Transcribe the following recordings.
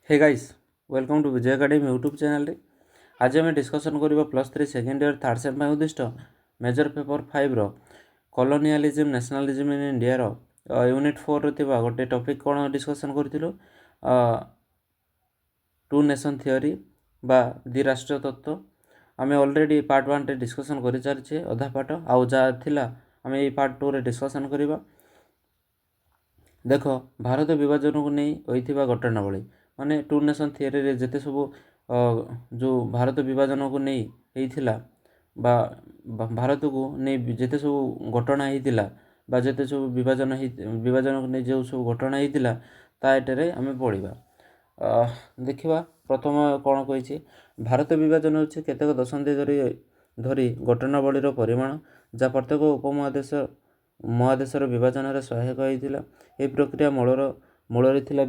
Hey guys welcome to Vijay academy YouTube channel रे आज आम डिस्कसन करबा +3 सेकेंड इयर थर्ड सेम उद्दिष्ट मेजर पेपर 5 रो कॉलोनियलिज्म नेशनलिज्म इन इंडिया रो यूनिट 4 रो थिबा गोटे टॉपिक कोन डिस्कसन करथिलो टू नेशन थियोरी बा द्विराष्ट्र तत्व आम ऑलरेडी पार्ट 1 रे डिस्कसन करि चारछे अधा पार्ट आउ जा थिला आम ए पार्ट 2 रे डिस्कसन करबा। देख भारत विभाजन को नहीं होइथिबा घटनावली माने टू नेशन थियोरी रे जेते सब जो भारत विभाजन को नहीं होइथिला बा भारत को नहीं जेते सब घटना होइथिला बा जेते सब विभाजन को नहीं जो सब घटना होइथिला ता एटेरे आमे पढिबा। देखिबा प्रथम कोन कहिछि भारत विभाजन होछि केतेक दशंधि धरी घटनावली रो परिमाण जा प्रत्येक महादेशर विभाजन सहायक होइथिला। ए प्रक्रिया मूलरे थिला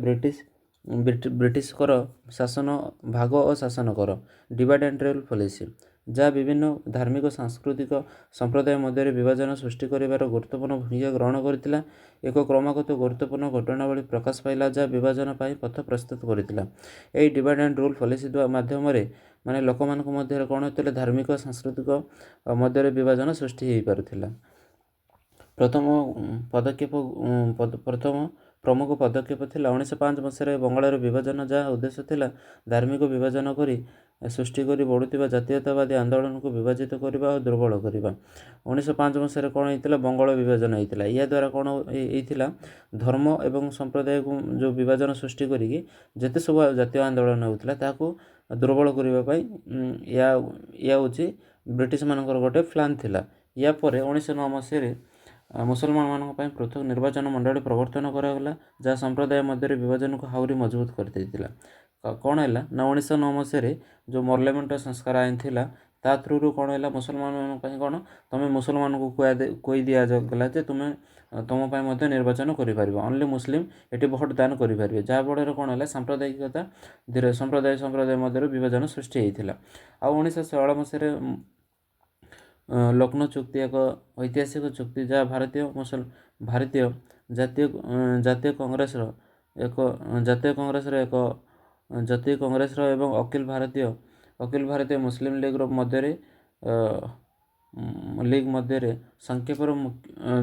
ब्रिटिशकर शासन भाग और शासन कर डिवाइड एंड रूल पॉलिसी जहाँ विभिन्न धार्मिक सांस्कृतिक संप्रदाय मध्य विभाजन सृष्टि करिवार गुरुत्वपूर्ण भूमिका ग्रहण करथिला। एक क्रमागत गुरुत्वपूर्ण घटनावली प्रकाश पाइला जहाँ विभाजन पाई पथ प्रस्तुत करथिला। एई डिवाइड एंड रूल पॉलिसी माध्यम माने लोक मानक मध्य कोन होतिले धार्मिक सांस्कृतिक मध्य विभाजन सृष्टि हो पारुथिला। प्रथम प्रमुख पदक्षेप थिला 1905 मसीह बंगाल विभाजन जहाँ उद्देश्य थिला धार्मिक विभाजन करी सृष्टि करी बढ़ुवा जातीयतावादी आंदोलन को विभाजित करने और दुर्बल करने। 1905 मसीह कौन होता बंगाल विभाजन होता या द्वारा कौन होता धर्म एवं संप्रदाय को जो विभाजन सृष्टि करी जिते सब जातीय आंदोलन होता दुर्बल करने या हूँ ब्रिटिश मानकर गोटे प्लान थिला। या पर 1909 मसीह मुसलमान मानक पृथक निर्वाचन मंडली प्रवर्तन करागला जहाँ संप्रदाय मध्य विभाजन को आहरी मजबूत कर देथिला। कौन है ना 1909 मसीह जो पार्लियामेंट संस्कार आईन थिला ता थ्रू कौन है मुसलमान कौन तुम मुसलमान को कही दि गला तुम्हें तुम निर्वाचन कर ओनली मुस्लिम ये भोट दान करेंगे जहाँफल कौन है सांप्रदायिकता धीरे संप्रदाय मध्य विभाजन सृष्टि होता। आ 1916 मसीह लक्नो चुक्ति एक ऐतिहासिक चुक्ति जहाँ भारतीय जातीय कांग्रेस एवं अखिल भारतीय मुस्लिम लीग मध्य संक्षेप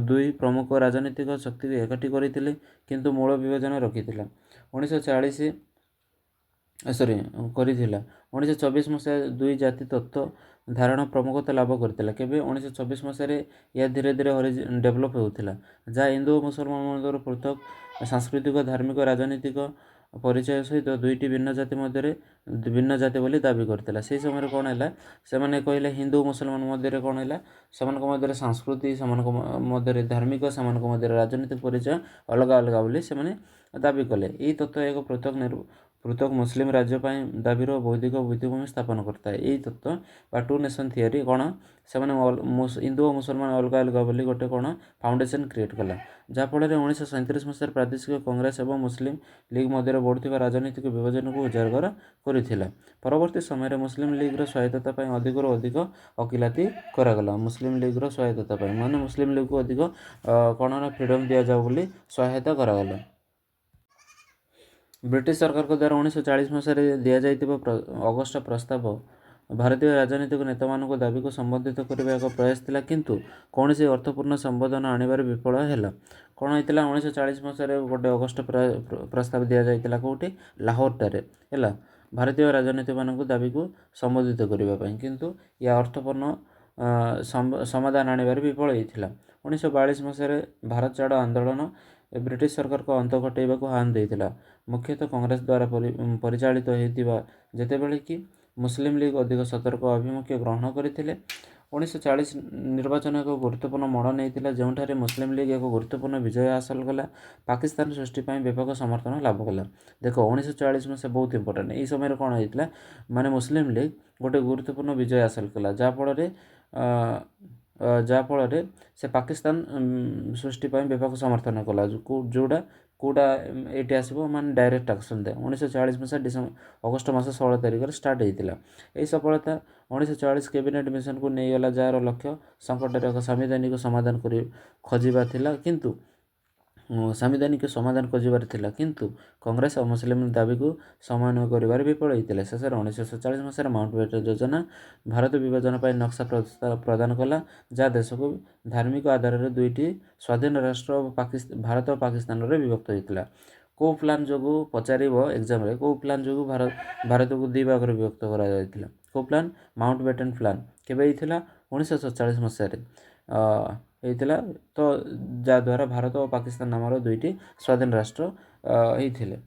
दुई प्रमुख राजनीतिक शक्ति एकाठी करथिले किंतु मूल विभाजन रखिथिला 1940 करथिला। 1924 मसीह दुई जाति तत्व धारणा प्रमुखता लाभ करथिला केबे 1924 मसीह या धीरे धीरे डेभलप होउथिला जहाँ हिंदू और मुसलमान पृथक सांस्कृतिक धार्मिक राजनीतिक परिचय सहित दुईटी भिन्न जाति मध्य भिन्न जाति बोली दाबी करथिला। से समय कौन है से माने कहले हिंदू मुसलमान मध्य कौन है मध्य संस्कृति मध्य धार्मिक मध्य राजनीतिक परिचय अलग अलग बोली से दाबी कले। यही तत्व एक पृथक मुस्लिम राज्य दाबीर बौद्धिक भित्तिभूमि स्थापन करता है। यही तत्व बा टू नेशन थियोरी कौन से हिंदू और मुसलमान अलग अलग बोली गोटे कौन फाउंडेशन क्रिएट कला जहाँफल 1937 मसीह प्रादेशिक कांग्रेस और मुस्लिम लीग मध्य बढ़ुवा राजनीतिक विभाजन को उजागर करथिला। परवर्ती समय मुस्लिम लीग्र स्वायत्तता अधिक अधिक वकिलाती करागला मुस्लिम लीग्र स्वायत्तता माने मुस्लिम लीग को अधिक कौन फ्रीडम दि जाओ बोली सहायता करागला। ब्रिटिश सरकार को द्वारा 1940 मसीह दि जाइतिबा अगस्ट प्रस्ताव भारतीय राजनीतिक नेता मानक दाबी को संबोधित करने एक प्रयास थिला किंतु कौन से अर्थपूर्ण संबोधन आनिबार विफल हैला। कौन होइतिला 1940 मसीह गोटे अगस्ट प्रस्ताव दि जाइतिला कोठी लाहौर टारे हैला भारतीय राजनीति मानक दाबी को संबोधित करने किंतु या अर्थपूर्ण समाधान आनिबार विफल होइतिला। 1942 मसीह भारत छाड़ आंदोलन ब्रिटिश सरकार को अंत घटाइबा को हान देइतिला मुख्यतः कांग्रेस द्वारा परिचालित होइतिबा जेतेबेले कि मुस्लिम लीग अधिक सतर्क अभिमुख्य ग्रहण करथिले। 1940 निर्वाचन एक गुरुत्वपूर्ण मोड़ नहीं जो मुस्लिम लीग एक गुरुत्वपूर्ण विजय हासिल कला पाकिस्तान सृष्टि व्यापक समर्थन लाभ कला। देख 1940 मसीह बहुत इंपोर्टेंट यही समय कौन होता माने मुस्लिम लीग गोटे गुरुत्वपूर्ण विजय हासिल कला जहाँफल से पाकिस्तान सृष्टि व्यापक समर्थन कला जोड़ा कौटा ये आसो माने डायरेक्ट एक्शन दे 1940 मसीह डिसेम्बर अगस्ट मास 16 तारिख स्टार्ट होता। यही सफलता 1940 कैबिनेट मिशन को नहीं गला जार लक्ष्य संकट एक संवैधानिक समाधान कर खोजा किंतु ସାମ୍ବିଧାନିକ ସମାଧାନ ଖୋଜିବାର ଥିଲା, କିନ୍ତୁ କଂଗ୍ରେସ ଅମୁସଲିମ ଦାବିକୁ ସମନ୍ୱୟ କରିବାରେ ବିଫଳ ହୋଇଥିଲେ। ଶେଷରେ 1947 ମସିହାରେ ମାଉଣ୍ଟବେଟନ ଯୋଜନା ଭାରତ ବିଭାଜନ ପାଇଁ ନକ୍ସା ପ୍ରଦାନ କଲା, ଯାହା ଦେଶକୁ ଧାର୍ମିକ ଆଧାରରେ ଦୁଇଟି ସ୍ୱାଧୀନ ରାଷ୍ଟ୍ର ଭାରତ ଓ ପାକିସ୍ତାନରେ ବିଭକ୍ତ ହୋଇଥିଲା। କେଉଁ ପ୍ଲାନ୍ ଯୋଗୁଁ ପଚାରିବ ଏକ୍ଜାମ୍ରେ, କେଉଁ ପ୍ଲାନ୍ ଯୋଗୁଁ ଭାରତକୁ ଦୁଇ ଭାଗରେ ବିଭକ୍ତ କରାଯାଇଥିଲା? କେଉଁ ପ୍ଲାନ୍? Mountbatten plan. କେବେ ହେଇଥିଲା? 1947 ମସିହାରେ ହେଇଥିଲା। ତ ଯାହାଦ୍ୱାରା ଭାରତ ଓ ପାକିସ୍ତାନ ନାମର ଦୁଇଟି ସ୍ୱାଧୀନ ରାଷ୍ଟ୍ର ହେଇଥିଲେ।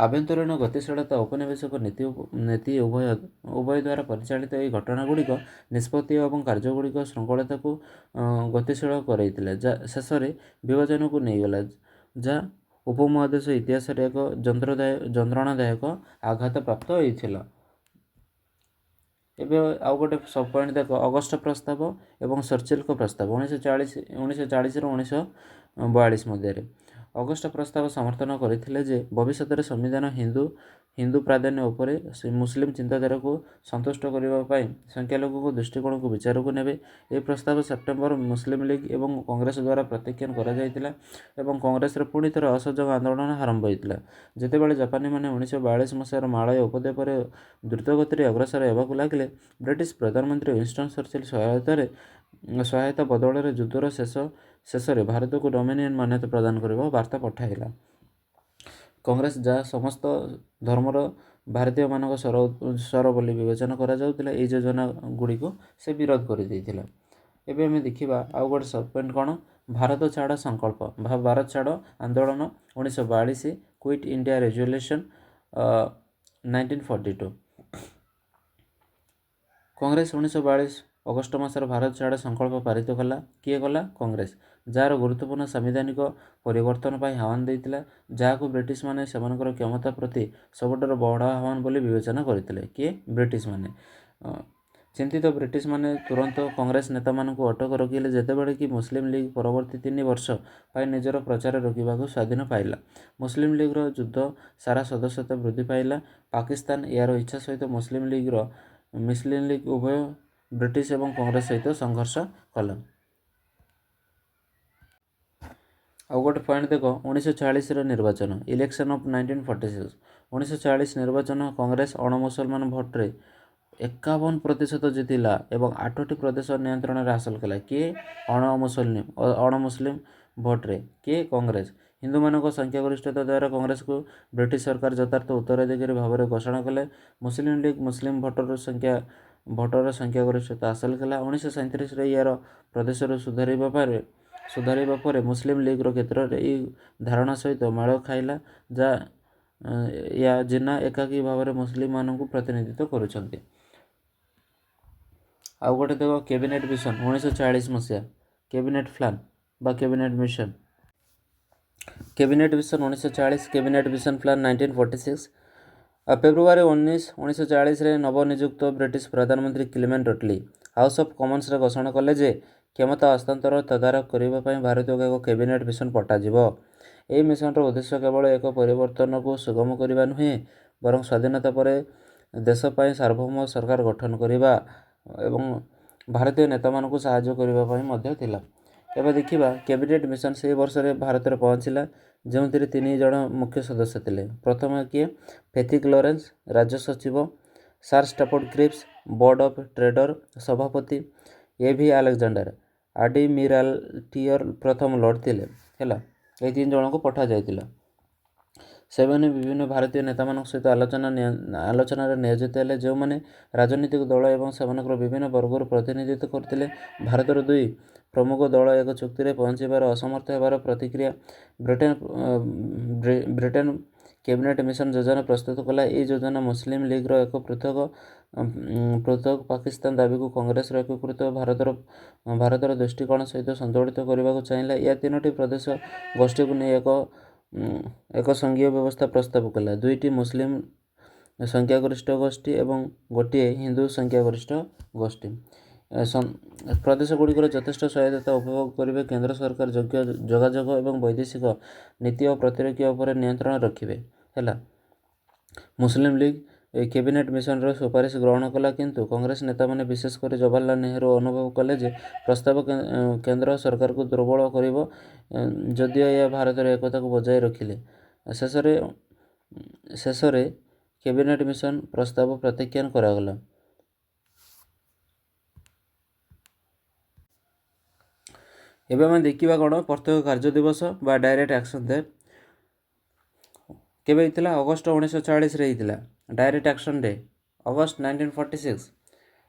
ଆଭ୍ୟନ୍ତରୀଣ ଗତିଶୀଳତା ଔପନିବେଶିକ ନୀତି ଉଭୟ ଦ୍ୱାରା ପରିଚାଳିତ ଏହି ଘଟଣାଗୁଡ଼ିକ ନିଷ୍ପତ୍ତି ଏବଂ କାର୍ଯ୍ୟଗୁଡ଼ିକ ଶୃଙ୍ଖଳତାକୁ ଗତିଶୀଳ କରାଇଥିଲା, ଶେଷରେ ବିଭାଜନକୁ ନେଇଗଲା, ଯାହା ଉପମହାଦେଶ ଇତିହାସରେ ଏକ ଯନ୍ତ୍ରଣାଦାୟକ ଆଘାତ ପ୍ରାପ୍ତ ହୋଇଥିଲା। ଏବେ ଆଉ ଗୋଟେ ସବ୍ ପଏଣ୍ଟ ଦେଖ, ଅଗଷ୍ଟ ପ୍ରସ୍ତାବ ଏବଂ ଚର୍ଚ୍ଚିଲଙ୍କ ପ୍ରସ୍ତାବ 1940ରୁ 1942 ମଧ୍ୟରେ। ଅଗଷ୍ଟ ପ୍ରସ୍ତାବ ସମର୍ଥନ କରିଥିଲେ ଯେ ଭବିଷ୍ୟତରେ ସମ୍ବିଧାନ ହିନ୍ଦୁ ପ୍ରାଧାନ୍ୟ ଉପରେ ମୁସଲିମ ଚିନ୍ତାଧାରାକୁ ସନ୍ତୁଷ୍ଟ କରିବା ପାଇଁ ସଂଖ୍ୟାଲଘୁଙ୍କ ଦୃଷ୍ଟିକୋଣକୁ ବିଚାରକୁ ନେବେ। ଏହି ପ୍ରସ୍ତାବ ସେପ୍ଟେମ୍ବର ମୁସଲିମ ଲିଗ୍ ଏବଂ କଂଗ୍ରେସ ଦ୍ୱାରା ପ୍ରତ୍ୟାଖ୍ୟାନ କରାଯାଇଥିଲା ଏବଂ କଂଗ୍ରେସର ପୁଣି ଥରେ ଅସହଯୋଗ ଆନ୍ଦୋଳନ ଆରମ୍ଭ ହୋଇଥିଲା। ଯେତେବେଳେ ଜାପାନୀମାନେ 1942 ମସିହାର ମାଳୟ ଉପଦ୍ୱୀପରେ ଦ୍ରୁତଗତିରେ ଅଗ୍ରସର ହେବାକୁ ଲାଗିଲେ, ବ୍ରିଟିଶ ପ୍ରଧାନମନ୍ତ୍ରୀ ୱିନଷ୍ଟନ୍ ଚର୍ଚ୍ଚିଲ ସହାୟତା ବଦଳରେ ଯୁଦ୍ଧର ଶେଷରେ ଭାରତକୁ ଡୋମିନିଅନ୍ ମାନ୍ୟତା ପ୍ରଦାନ କରିବାକୁ ବାର୍ତ୍ତା ପଠାଇଲା। କଂଗ୍ରେସ, ଯାହା ସମସ୍ତ ଧର୍ମର ଭାରତୀୟମାନଙ୍କ ସ୍ୱର ବୋଲି ବିବେଚନା କରାଯାଉଥିଲା, ଏହି ଯୋଜନା ଗୁଡ଼ିକୁ ସେ ବିରୋଧ କରିଦେଇଥିଲା। ଏବେ ଆମେ ଦେଖିବା ଆଉ ଗୋଟେ ସବ୍ ପଏଣ୍ଟ କ'ଣ? ଭାରତ ଛାଡ଼ ସଂକଳ୍ପ ବା ଭାରତ ଛାଡ଼ ଆନ୍ଦୋଳନ 1942, କ୍ୱିଟ୍ ଇଣ୍ଡିଆ ରେଜଲ୍ୟୁସନ୍ 1942। କଂଗ୍ରେସ 1942 ଅଗଷ୍ଟ ମାସରେ ଭାରତ ଛାଡ଼ ସଂକଳ୍ପ ପାରିତ କଲା। କିଏ କଲା? କଂଗ୍ରେସ, ଯାହାର ଗୁରୁତ୍ୱପୂର୍ଣ୍ଣ ସାମ୍ବିଧାନିକ ପରିବର୍ତ୍ତନ ପାଇଁ ଆହ୍ୱାନ ଦେଇଥିଲା, ଯାହାକୁ ବ୍ରିଟିଶମାନେ ସେମାନଙ୍କର କ୍ଷମତା ପ୍ରତି ସବୁଠାରୁ ବଡ଼ ଆହ୍ୱାନ ବୋଲି ବିବେଚନା କରିଥିଲେ। କିଏ? ବ୍ରିଟିଶମାନେ। ଚିନ୍ତିତ ବ୍ରିଟିଶମାନେ ତୁରନ୍ତ କଂଗ୍ରେସ ନେତାମାନଙ୍କୁ ଅଟକ ରଖିଲେ, ଯେତେବେଳେ କି ମୁସଲିମ ଲିଗ୍ ପରବର୍ତ୍ତୀ 3 ବର୍ଷ ପାଇଁ ନିଜର ପ୍ରଚାର ରୋକିବାକୁ ସ୍ୱାଧୀନ ପାଇଲା। ମୁସଲିମ ଲିଗ୍ର ଯୁଦ୍ଧ ସାରା ସଦସ୍ୟତା ବୃଦ୍ଧି ପାଇଲା। ପାକିସ୍ତାନ ଏହାର ଇଚ୍ଛା ସହିତ ମୁସଲିମ ଲିଗ୍ ଉଭୟ ବ୍ରିଟିଶ ଏବଂ କଂଗ୍ରେସ ସହିତ ସଂଘର୍ଷ କଲା। ଆଉ ଗୋଟେ ପଏଣ୍ଟ ଦେଖ, 1940ର ନିର୍ବାଚନ, ଇଲେକ୍ସନ୍ ଅଫ୍ 1946। 1940 ନିର୍ବାଚନ କଂଗ୍ରେସ ଅଣମୁସଲମାନ ଭୋଟରେ 51% ଜିତିଲା ଏବଂ 8ଟି ପ୍ରଦେଶ ନିୟନ୍ତ୍ରଣରେ ହାସଲ କଲା। କିଏ? ଅଣମୁସଲିମ ଭୋଟରେ। କିଏ? କଂଗ୍ରେସ। ହିନ୍ଦୁମାନଙ୍କ ସଂଖ୍ୟାଗରିଷ୍ଠତା ଦ୍ୱାରା କଂଗ୍ରେସକୁ ବ୍ରିଟିଶ ସରକାର ଯଥାର୍ଥ ଉତ୍ତରାଧିକାରୀ ଭାବରେ ଘୋଷଣା କଲେ। ମୁସଲିମ ଲିଗ୍ ମୁସଲିମ ଭୋଟର ସଂଖ୍ୟାଗରିଷ୍ଠତା ହାସଲ କଲା। 1937ରେ ଏହାର ପ୍ରଦେଶରୁ ସୁଧାରିବା ପରେ ମୁସଲିମ ଲିଗ୍ର କ୍ଷେତ୍ରରେ ଏହି ଧାରଣା ସହିତ ମେଳ ଖାଇଲା, ଜିନ୍ନା ଏକାକୀ ଭାବରେ ମୁସଲିମମାନଙ୍କୁ ପ୍ରତିନିଧିତ୍ୱ କରୁଛନ୍ତି। ଆଉ ଗୋଟେ ଦେଖ, କ୍ୟାବିନେଟ୍ ମିଶନ 1940 ମସିହା। କ୍ୟାବିନେଟ୍ ପ୍ଲାନ୍ ବା cabinet mission. Cabinet mission 1940, cabinet mission plan 1946। ଫେବୃଆରୀ 19, 1940ରେ ନବନିଯୁକ୍ତ ବ୍ରିଟିଶ ପ୍ରଧାନମନ୍ତ୍ରୀ କ୍ଲେମେଣ୍ଟ ଅଟଲି ହାଉସ୍ ଅଫ୍ କମନ୍ସରେ ଘୋଷଣା କଲେ ଯେ କ୍ଷମତା ହସ୍ତାନ୍ତର ତଦାରଖ କରିବା ପାଇଁ ଭାରତକୁ ଏକ କ୍ୟାବିନେଟ୍ ମିଶନ ପଠାଯିବ। ଏହି ମିଶନର ଉଦ୍ଦେଶ୍ୟ କେବଳ ଏକ ପରିବର୍ତ୍ତନକୁ ସୁଗମ କରିବା ନୁହେଁ, ବରଂ ସ୍ୱାଧୀନତା ପରେ ଦେଶ ପାଇଁ ସାର୍ବଭୌମ ସରକାର ଗଠନ କରିବା ଏବଂ ଭାରତୀୟ ନେତାମାନଙ୍କୁ ସାହାଯ୍ୟ କରିବା ପାଇଁ ମଧ୍ୟ ଥିଲା। ଏବେ ଦେଖିବା, କ୍ୟାବିନେଟ୍ ମିଶନ ସେହି ବର୍ଷରେ ଭାରତରେ ପହଞ୍ଚିଲା, ଯେଉଁଥିରେ 3 ଜଣ ମୁଖ୍ୟ ସଦସ୍ୟ ଥିଲେ। ପ୍ରଥମେ କିଏ? ଫେଥିକ୍ ଲରେନ୍ସ, ରାଜ୍ୟ ସଚିବ। Sir Stafford Cripps, board of ଟ୍ରେଡର ସଭାପତି। A.V. ଆଲେକଜାଣ୍ଡାର, ଆଡମିରାଲଟିର ପ୍ରଥମ ଲର୍ଡ ଥିଲେ। ହେଲା, ଏହି 3 ଜଣଙ୍କୁ ପଠାଯାଇଥିଲା। ସେମାନେ ବିଭିନ୍ନ ଭାରତୀୟ ନେତାମାନଙ୍କ ସହିତ ଆଲୋଚନାରେ ନିୟୋଜିତ ହେଲେ, ଯେଉଁମାନେ ରାଜନୈତିକ ଦଳ ଏବଂ ସେମାନଙ୍କର ବିଭିନ୍ନ ବର୍ଗରୁ ପ୍ରତିନିଧିତ୍ୱ କରୁଥିଲେ। ଭାରତର 2 ପ୍ରମୁଖ ଦଳ ଏକ ଚୁକ୍ତିରେ ପହଞ୍ଚିବାରେ ଅସମର୍ଥ ହେବାର ପ୍ରତିକ୍ରିୟା ବ୍ରିଟେନ କ୍ୟାବିନେଟ୍ ମିଶନ ଯୋଜନା ପ୍ରସ୍ତୁତ କଲା। ଏହି ଯୋଜନା ମୁସଲିମ ଲିଗ୍ର ଏକ ପୃଥକ ପାକିସ୍ତାନ ଦାବିକୁ କଂଗ୍ରେସର ଏକୀକୃତ ଭାରତର ଦୃଷ୍ଟିକୋଣ ସହିତ ସନ୍ତୁଳିତ କରିବାକୁ ଚାହିଁଲା। ଏହା 3ଟି ପ୍ରଦେଶ ଗୋଷ୍ଠୀକୁ ନେଇ ଏକ ସଂଘୀୟ ବ୍ୟବସ୍ଥା ପ୍ରସ୍ତାବ କଲା, 2ଟି ମୁସଲିମ ସଂଖ୍ୟାଗରିଷ୍ଠ ଗୋଷ୍ଠୀ ଏବଂ ଗୋଟିଏ ହିନ୍ଦୁ ସଂଖ୍ୟାଗରିଷ୍ଠ ଗୋଷ୍ଠୀ। ପ୍ରଦେଶଗୁଡ଼ିକର ଯଥେଷ୍ଟ ସ୍ୱାୟତ୍ତତା ଉପଭୋଗ କରିବେ। କେନ୍ଦ୍ର ସରକାର ଯୋଗାଯୋଗ ଏବଂ ବୈଦେଶିକ ନୀତି ଓ ପ୍ରତିରକ୍ଷା ଉପରେ ନିୟନ୍ତ୍ରଣ ରଖିବେ। ହେଲା, ମୁସଲିମ ଲିଗ୍ କ୍ୟାବିନେଟ୍ ମିଶନର ସୁପାରିଶ ଗ୍ରହଣ କଲା, କିନ୍ତୁ କଂଗ୍ରେସ ନେତାମାନେ ବିଶେଷ କରି ଜବାହରଲାଲ ନେହେରୁ ଅନୁଭବ କଲେ ଯେ ପ୍ରସ୍ତାବ କେନ୍ଦ୍ର ସରକାରକୁ ଦୁର୍ବଳ କରିବ, ଯଦିଓ ଏହା ଭାରତର ଏକତାକୁ ବଜାୟ ରଖିଲେ। ଶେଷରେ କ୍ୟାବିନେଟ୍ ମିଶନ ପ୍ରସ୍ତାବ ପ୍ରତ୍ୟାଖ୍ୟାନ କରାଗଲା। ଏବେ ଆମେ ଦେଖିବା କ'ଣ ପ୍ରତ୍ୟେକ କାର୍ଯ୍ୟ ଦିବସ ବା ଡାଇରେକ୍ଟ ଆକ୍ସନ୍ ଡେ କେବେ ହେଇଥିଲା? ଅଗଷ୍ଟ 1940ରେ ହେଇଥିଲା। Direct action day August 1946।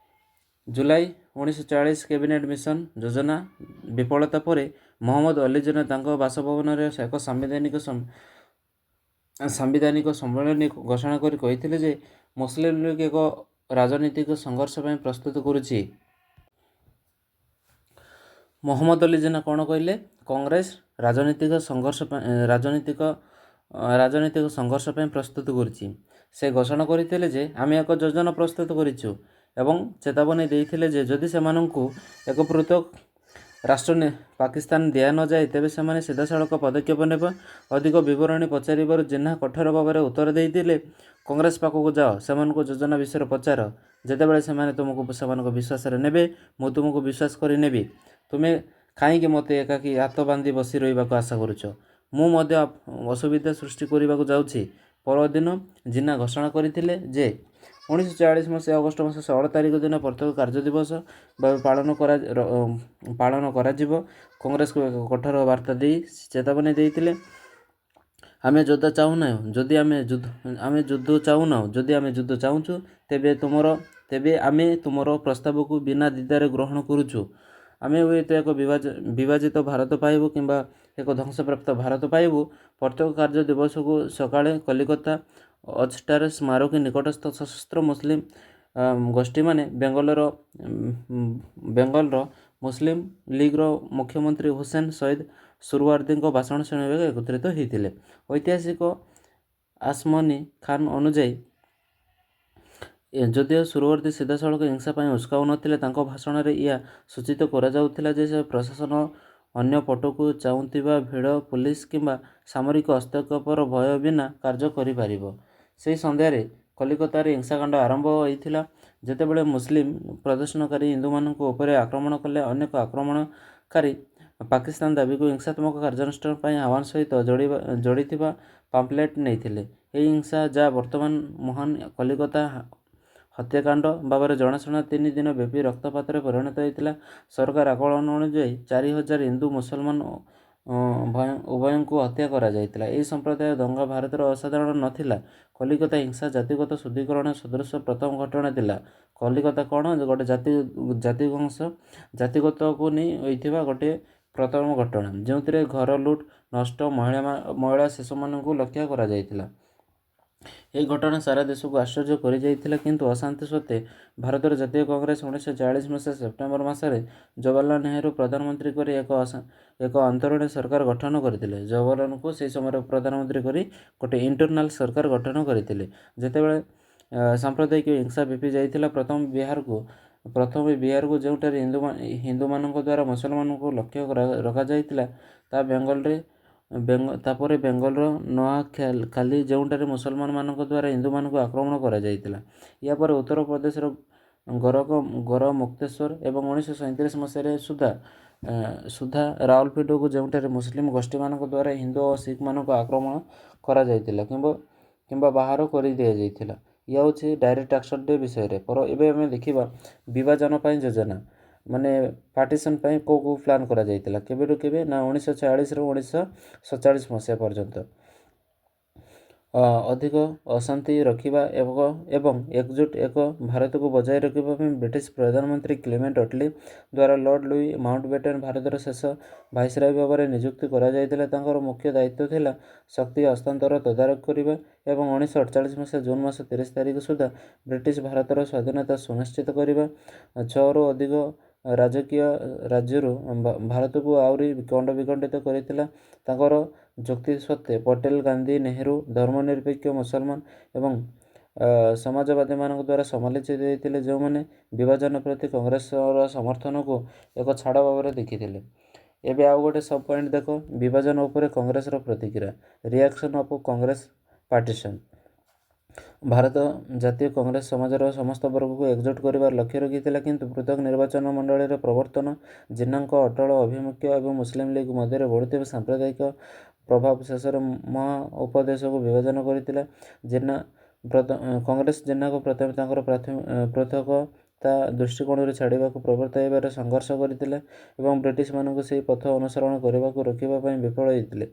July 1940 cabinet mission ଯୋଜନା ବିଫଳତା ପରେ ମହମ୍ମଦ ଅଲି ଜିନ୍ନା ତାଙ୍କ ବାସଭବନରେ ଏକ ସାମ୍ବିଧାନିକ ସମ୍ମିଳନୀ ଘୋଷଣା କରି କହିଥିଲେ ଯେ ମୁସଲିମ ଲିଗ୍ ଏକ ରାଜନୈତିକ ସଂଘର୍ଷ ପାଇଁ ପ୍ରସ୍ତୁତ କରୁଛି। ମହମ୍ମଦ ଅଲି ଜିନ୍ନା କ'ଣ କହିଲେ? କଂଗ୍ରେସ ରାଜନୈତିକ ସଂଘର୍ଷ ପାଇଁ ପ୍ରସ୍ତୁତ କରୁଛି। ସେ ଘୋଷଣା କରିଥିଲେ ଯେ ଆମେ ଏକ ଯୋଜନା ପ୍ରସ୍ତୁତ କରିଛୁ ଏବଂ ଚେତାବନୀ ଦେଇଥିଲେ ଯେ ଯଦି ସେମାନଙ୍କୁ ଏକ ପୃଥକ୍ ରାଷ୍ଟ୍ର ପାକିସ୍ତାନ ଦିଆନଯାଏ ତେବେ ସେମାନେ ସିଧାସଳଖ ପଦକ୍ଷେପ ନେବେ। ଅଧିକ ବିବରଣୀ ପଚାରିବାରୁ ଜିନ୍ନା କଠୋର ଭାବରେ ଉତ୍ତର ଦେଇଥିଲେ, କଂଗ୍ରେସ ପାଖକୁ ଯାଅ, ସେମାନଙ୍କୁ ଯୋଜନା ବିଷୟରେ ପଚାର। ଯେତେବେଳେ ସେମାନେ ତୁମକୁ ସେମାନଙ୍କ ବିଶ୍ୱାସରେ ନେବେ, ମୁଁ ତୁମକୁ ବିଶ୍ୱାସ କରି ନେବି। ତୁମେ କାହିଁକି ମୋତେ ଏକାକୀ ହାତ ବାନ୍ଧି ବସି ରହିବାକୁ ଆଶା କରୁଛ? ମୁଁ ମଧ୍ୟ ଅସୁବିଧା ସୃଷ୍ଟି କରିବାକୁ ଯାଉଛି। ପରଦିନ ଜିନ୍ନା ଘୋଷଣା କରିଥିଲେ ଯେ 1940 ମସିହା ଅଗଷ୍ଟ ମାସ 16 ତାରିଖ ଦିନ ପ୍ରତ୍ୟେକ କାର୍ଯ୍ୟ ଦିବସ ଭାବେ ପାଳନ କରାଯିବ। କଂଗ୍ରେସକୁ ଏକ କଠୋର ବାର୍ତ୍ତା ଦେଇ ଚେତାବନୀ ଦେଇଥିଲେ, ଆମେ ଯୁଦ୍ଧ ଚାହୁଁନାହୁଁ। ଯଦି ଆମେ ଯୁଦ୍ଧ ଚାହୁଁଛୁ ତେବେ ଆମେ ତୁମର ପ୍ରସ୍ତାବକୁ ବିନା ଦ୍ୱିଧାରେ ଗ୍ରହଣ କରୁଛୁ। ଆମେ ହୁଏତ ଏକ ବିଭାଜିତ ଭାରତ ପାଇବୁ କିମ୍ବା ଏକ ଧ୍ୱଂସପ୍ରାପ୍ତ ଭାରତ ପାଇବୁ। ପ୍ରତ୍ୟେକ କାର୍ଯ୍ୟ ଦିବସକୁ ସକାଳେ କଲିକତା ଅଜଟାର ସ୍ମାରକୀ ନିକଟସ୍ଥ ସଶସ୍ତ୍ର ମୁସଲିମ ଗୋଷ୍ଠୀମାନେ ବେଙ୍ଗଲର ମୁସଲିମ ଲିଗ୍ର ମୁଖ୍ୟମନ୍ତ୍ରୀ ହୁସେନ ସଇଦ ସୁହରାୱାର୍ଦୀଙ୍କ ଭାଷଣ ଶୁଣିବାକୁ ଏକତ୍ରିତ ହୋଇଥିଲେ। ଐତିହାସିକ ଆସମନୀ ଖାନ ଅନୁଯାୟୀ, ଯଦିଓ ସୁହରାୱାର୍ଦୀ ସିଧାସଳଖ ହିଂସା ପାଇଁ ଉସ୍କାଉନଥିଲେ, ତାଙ୍କ ଭାଷଣରେ ଏହା ସୂଚିତ କରାଯାଉଥିଲା ଯେ ସେ ପ୍ରଶାସନ ଅନ୍ୟ ପଟକୁ ଚାହୁଁଥିବା ଭିଡ଼ ପୁଲିସ କିମ୍ବା ସାମରିକ ହସ୍ତକ୍ଷେପର ଭୟ ବିନା କାର୍ଯ୍ୟ କରିପାରିବ। ସେହି ସନ୍ଧ୍ୟାରେ କଲିକତାରେ ହିଂସାକାଣ୍ଡ ଆରମ୍ଭ ହୋଇଥିଲା। ଯେତେବେଳେ ମୁସଲିମ ପ୍ରଦର୍ଶନକାରୀ ହିନ୍ଦୁମାନଙ୍କ ଉପରେ ଆକ୍ରମଣ କଲେ, ଅନେକ ଆକ୍ରମଣକାରୀ ପାକିସ୍ତାନ ଦାବିକୁ ହିଂସାତ୍ମକ କାର୍ଯ୍ୟାନୁଷ୍ଠାନ ପାଇଁ ଆହ୍ୱାନ ସହିତ ଯୋଡ଼ିଥିବା ପାମ୍ପଲେଟ୍ ନେଇଥିଲେ। ଏହି ହିଂସା, ଯାହା ବର୍ତ୍ତମାନ ମହାନ କଲିକତା ହତ୍ୟାକାଣ୍ଡ ଭାବରେ ଜଣାଶୁଣା, 3 ଦିନ ବ୍ୟାପୀ ରକ୍ତପାତରେ ପରିଣତ ହୋଇଥିଲା। ସରକାର ଆକଳନ ଅନୁଯାୟୀ 4000 ହିନ୍ଦୁ ମୁସଲମାନ ଉଭୟଙ୍କୁ ହତ୍ୟା କରାଯାଇଥିଲା। ଏହି ସମ୍ପ୍ରଦାୟ ଦଙ୍ଗା ଭାରତରେ ଅସାଧାରଣ ନଥିଲା। କଲିକତା ହିଂସା ଜାତିଗତ ଶୁଦ୍ଧିକରଣ ସଦୃଶ ପ୍ରଥମ ଘଟଣା ଥିଲା। କଲିକତା କ'ଣ? ଗୋଟେ ଜାତିଗତକୁ ନେଇ ହୋଇଥିବା ଗୋଟିଏ ପ୍ରଥମ ଘଟଣା, ଯେଉଁଥିରେ ଘର ଲୁଟ୍, ନଷ୍ଟ, ମହିଳା ଶିଶୁମାନଙ୍କୁ ଲକ୍ଷ୍ୟ କରାଯାଇଥିଲା। ଏହି ଘଟଣା ସାରା ଦେଶକୁ ଆଶ୍ଚର୍ଯ୍ୟ କରିଯାଇଥିଲା, କିନ୍ତୁ ଅଶାନ୍ତି ସତ୍ତ୍ୱେ ଭାରତର ଜାତୀୟ କଂଗ୍ରେସ 1940 ମସିହା ସେପ୍ଟେମ୍ବର ମାସରେ ଜବାହରଲାଲ ନେହେରୁ ପ୍ରଧାନମନ୍ତ୍ରୀ କରି ଏକ ଅନ୍ତରୀଣ ସରକାର ଗଠନ କରିଥିଲେ। ଜବାହରଲାଲଙ୍କୁ ସେହି ସମୟରେ ପ୍ରଧାନମନ୍ତ୍ରୀ କରି ଗୋଟିଏ ଇଣ୍ଟରନାଲ ସରକାର ଗଠନ କରିଥିଲେ। ଯେତେବେଳେ ସାମ୍ପ୍ରଦାୟିକ ହିଂସା ବ୍ୟାପି ଯାଇଥିଲା, ପ୍ରଥମେ ବିହାରକୁ, ଯେଉଁଠାରେ ହିନ୍ଦୁମାନଙ୍କ ଦ୍ୱାରା ମୁସଲମାନଙ୍କୁ ଲକ୍ଷ୍ୟ ରଖାଯାଇଥିଲା, ତାପରେ ବେଙ୍ଗଲର ନୂଆଖାଲି, ଯେଉଁଠାରେ ମୁସଲମାନମାନଙ୍କ ଦ୍ୱାରା ହିନ୍ଦୁମାନଙ୍କୁ ଆକ୍ରମଣ କରାଯାଇଥିଲା। ଏହାପରେ ଉତ୍ତରପ୍ରଦେଶର ଗଡ଼ମୁକ୍ତେଶ୍ୱର ଏବଂ 1937 ମସିହାରେ ସୁଦ୍ଧା ରାଓଲପିଣ୍ଡିକୁ, ଯେଉଁଠାରେ ମୁସଲିମ ଗୋଷ୍ଠୀମାନଙ୍କ ଦ୍ୱାରା ହିନ୍ଦୁ ଓ ଶିଖମାନଙ୍କୁ ଆକ୍ରମଣ କରାଯାଇଥିଲା କିମ୍ବା ବାହାର କରିଦିଆଯାଇଥିଲା। ଏହା ହେଉଛି ଡାଇରେକ୍ଟ ଆକ୍ସନ୍ ଡେ ବିଷୟରେ। ଏବେ ଆମେ ଦେଖିବା ବିଭାଜନ ପାଇଁ ଯୋଜନା, ମାନେ ପାର୍ଟିସନ୍ ପାଇଁ କେଉଁ ପ୍ଲାନ୍ କରାଯାଇଥିଲା, କେବେଠୁ କେବେ ନା 1946ରୁ 1947 ମସିହା ପର୍ଯ୍ୟନ୍ତ। ଅଧିକ ଅଶାନ୍ତି ରୋକିବା ଏବଂ ଏକଜୁଟ ଏକ ଭାରତକୁ ବଜାୟ ରଖିବା ପାଇଁ ବ୍ରିଟିଶ ପ୍ରଧାନମନ୍ତ୍ରୀ କ୍ଲେମେଣ୍ଟ ଅଟଲି ଦ୍ୱାରା ଲର୍ଡ ଲୁଇ ମାଉଣ୍ଟବେଟେନ୍ ଭାରତର ଶେଷ ଭାଇସରୟ ଭାବରେ ନିଯୁକ୍ତ କରାଯାଇଥିଲେ। ତାଙ୍କର ମୁଖ୍ୟ ଦାୟିତ୍ୱ ଥିଲା ଶକ୍ତି ହସ୍ତାନ୍ତର ତଦାରଖ କରିବା ଏବଂ 1948 ମସିହା ଜୁନ୍ ମାସ 30 ତାରିଖ ସୁଦ୍ଧା ବ୍ରିଟିଶ ଭାରତର ସ୍ୱାଧୀନତା ସୁନିଶ୍ଚିତ କରିବା। 6ରୁ ଅଧିକ ରାଜକୀୟ ରାଜ୍ୟରୁ ଭାରତକୁ ଆହୁରି ଖଣ୍ଡବିଖଣ୍ଡିତ କରିଥିଲା। ତାଙ୍କର ଯୁକ୍ତି ସତ୍ତ୍ୱେ ପଟେଲ, ଗାନ୍ଧୀ, ନେହେରୁ ଧର୍ମନିରପେକ୍ଷ ମୁସଲମାନ ଏବଂ ସମାଜବାଦୀମାନଙ୍କ ଦ୍ୱାରା ସମାଲୋଚିତ ହୋଇଥିଲେ, ଯେଉଁମାନେ ବିଭାଜନ ପ୍ରତି କଂଗ୍ରେସର ସମର୍ଥନକୁ ଏକ ଛାଡ଼ ଭାବରେ ଦେଖିଥିଲେ। ଏବେ ଆଉ ଗୋଟେ ସବ୍ ପଏଣ୍ଟ ଦେଖ, ବିଭାଜନ ଉପରେ କଂଗ୍ରେସର ପ୍ରତିକ୍ରିୟା, reaction of Congress partition. Bharat ଜାତୀୟ କଂଗ୍ରେସ ସମାଜର ସମସ୍ତ ବର୍ଗକୁ ଏକଜୁଟ କରିବାର ଲକ୍ଷ୍ୟ ରଖିଥିଲା, କିନ୍ତୁ ପୃଥକ ନିର୍ବାଚନ ମଣ୍ଡଳୀର ପ୍ରବର୍ତ୍ତନ, ଜିନ୍ନାଙ୍କ ଅଟଳ ଆଭିମୁଖ୍ୟ ଏବଂ ମୁସଲିମ ଲିଗ୍ ମଧ୍ୟରେ ବଢ଼ୁଥିବା ସାମ୍ପ୍ରଦାୟିକ ପ୍ରଭାବ ଶେଷରେ ମହାଉପଦେଶକୁ ବିଭାଜନ କରିଥିଲା। କଂଗ୍ରେସ ଜିନ୍ନାକୁ ପ୍ରଥମେ ତାଙ୍କର ପୃଥକତା ଦୃଷ୍ଟିକୋଣରୁ ଛାଡ଼ିବାକୁ ପ୍ରବର୍ତ୍ତାଇବାରେ ସଂଘର୍ଷ କରିଥିଲେ ଏବଂ ବ୍ରିଟିଶମାନଙ୍କୁ ସେହି ପଥ ଅନୁସରଣ କରିବାକୁ ରୋକିବା ପାଇଁ ବିଫଳ ହୋଇଥିଲେ।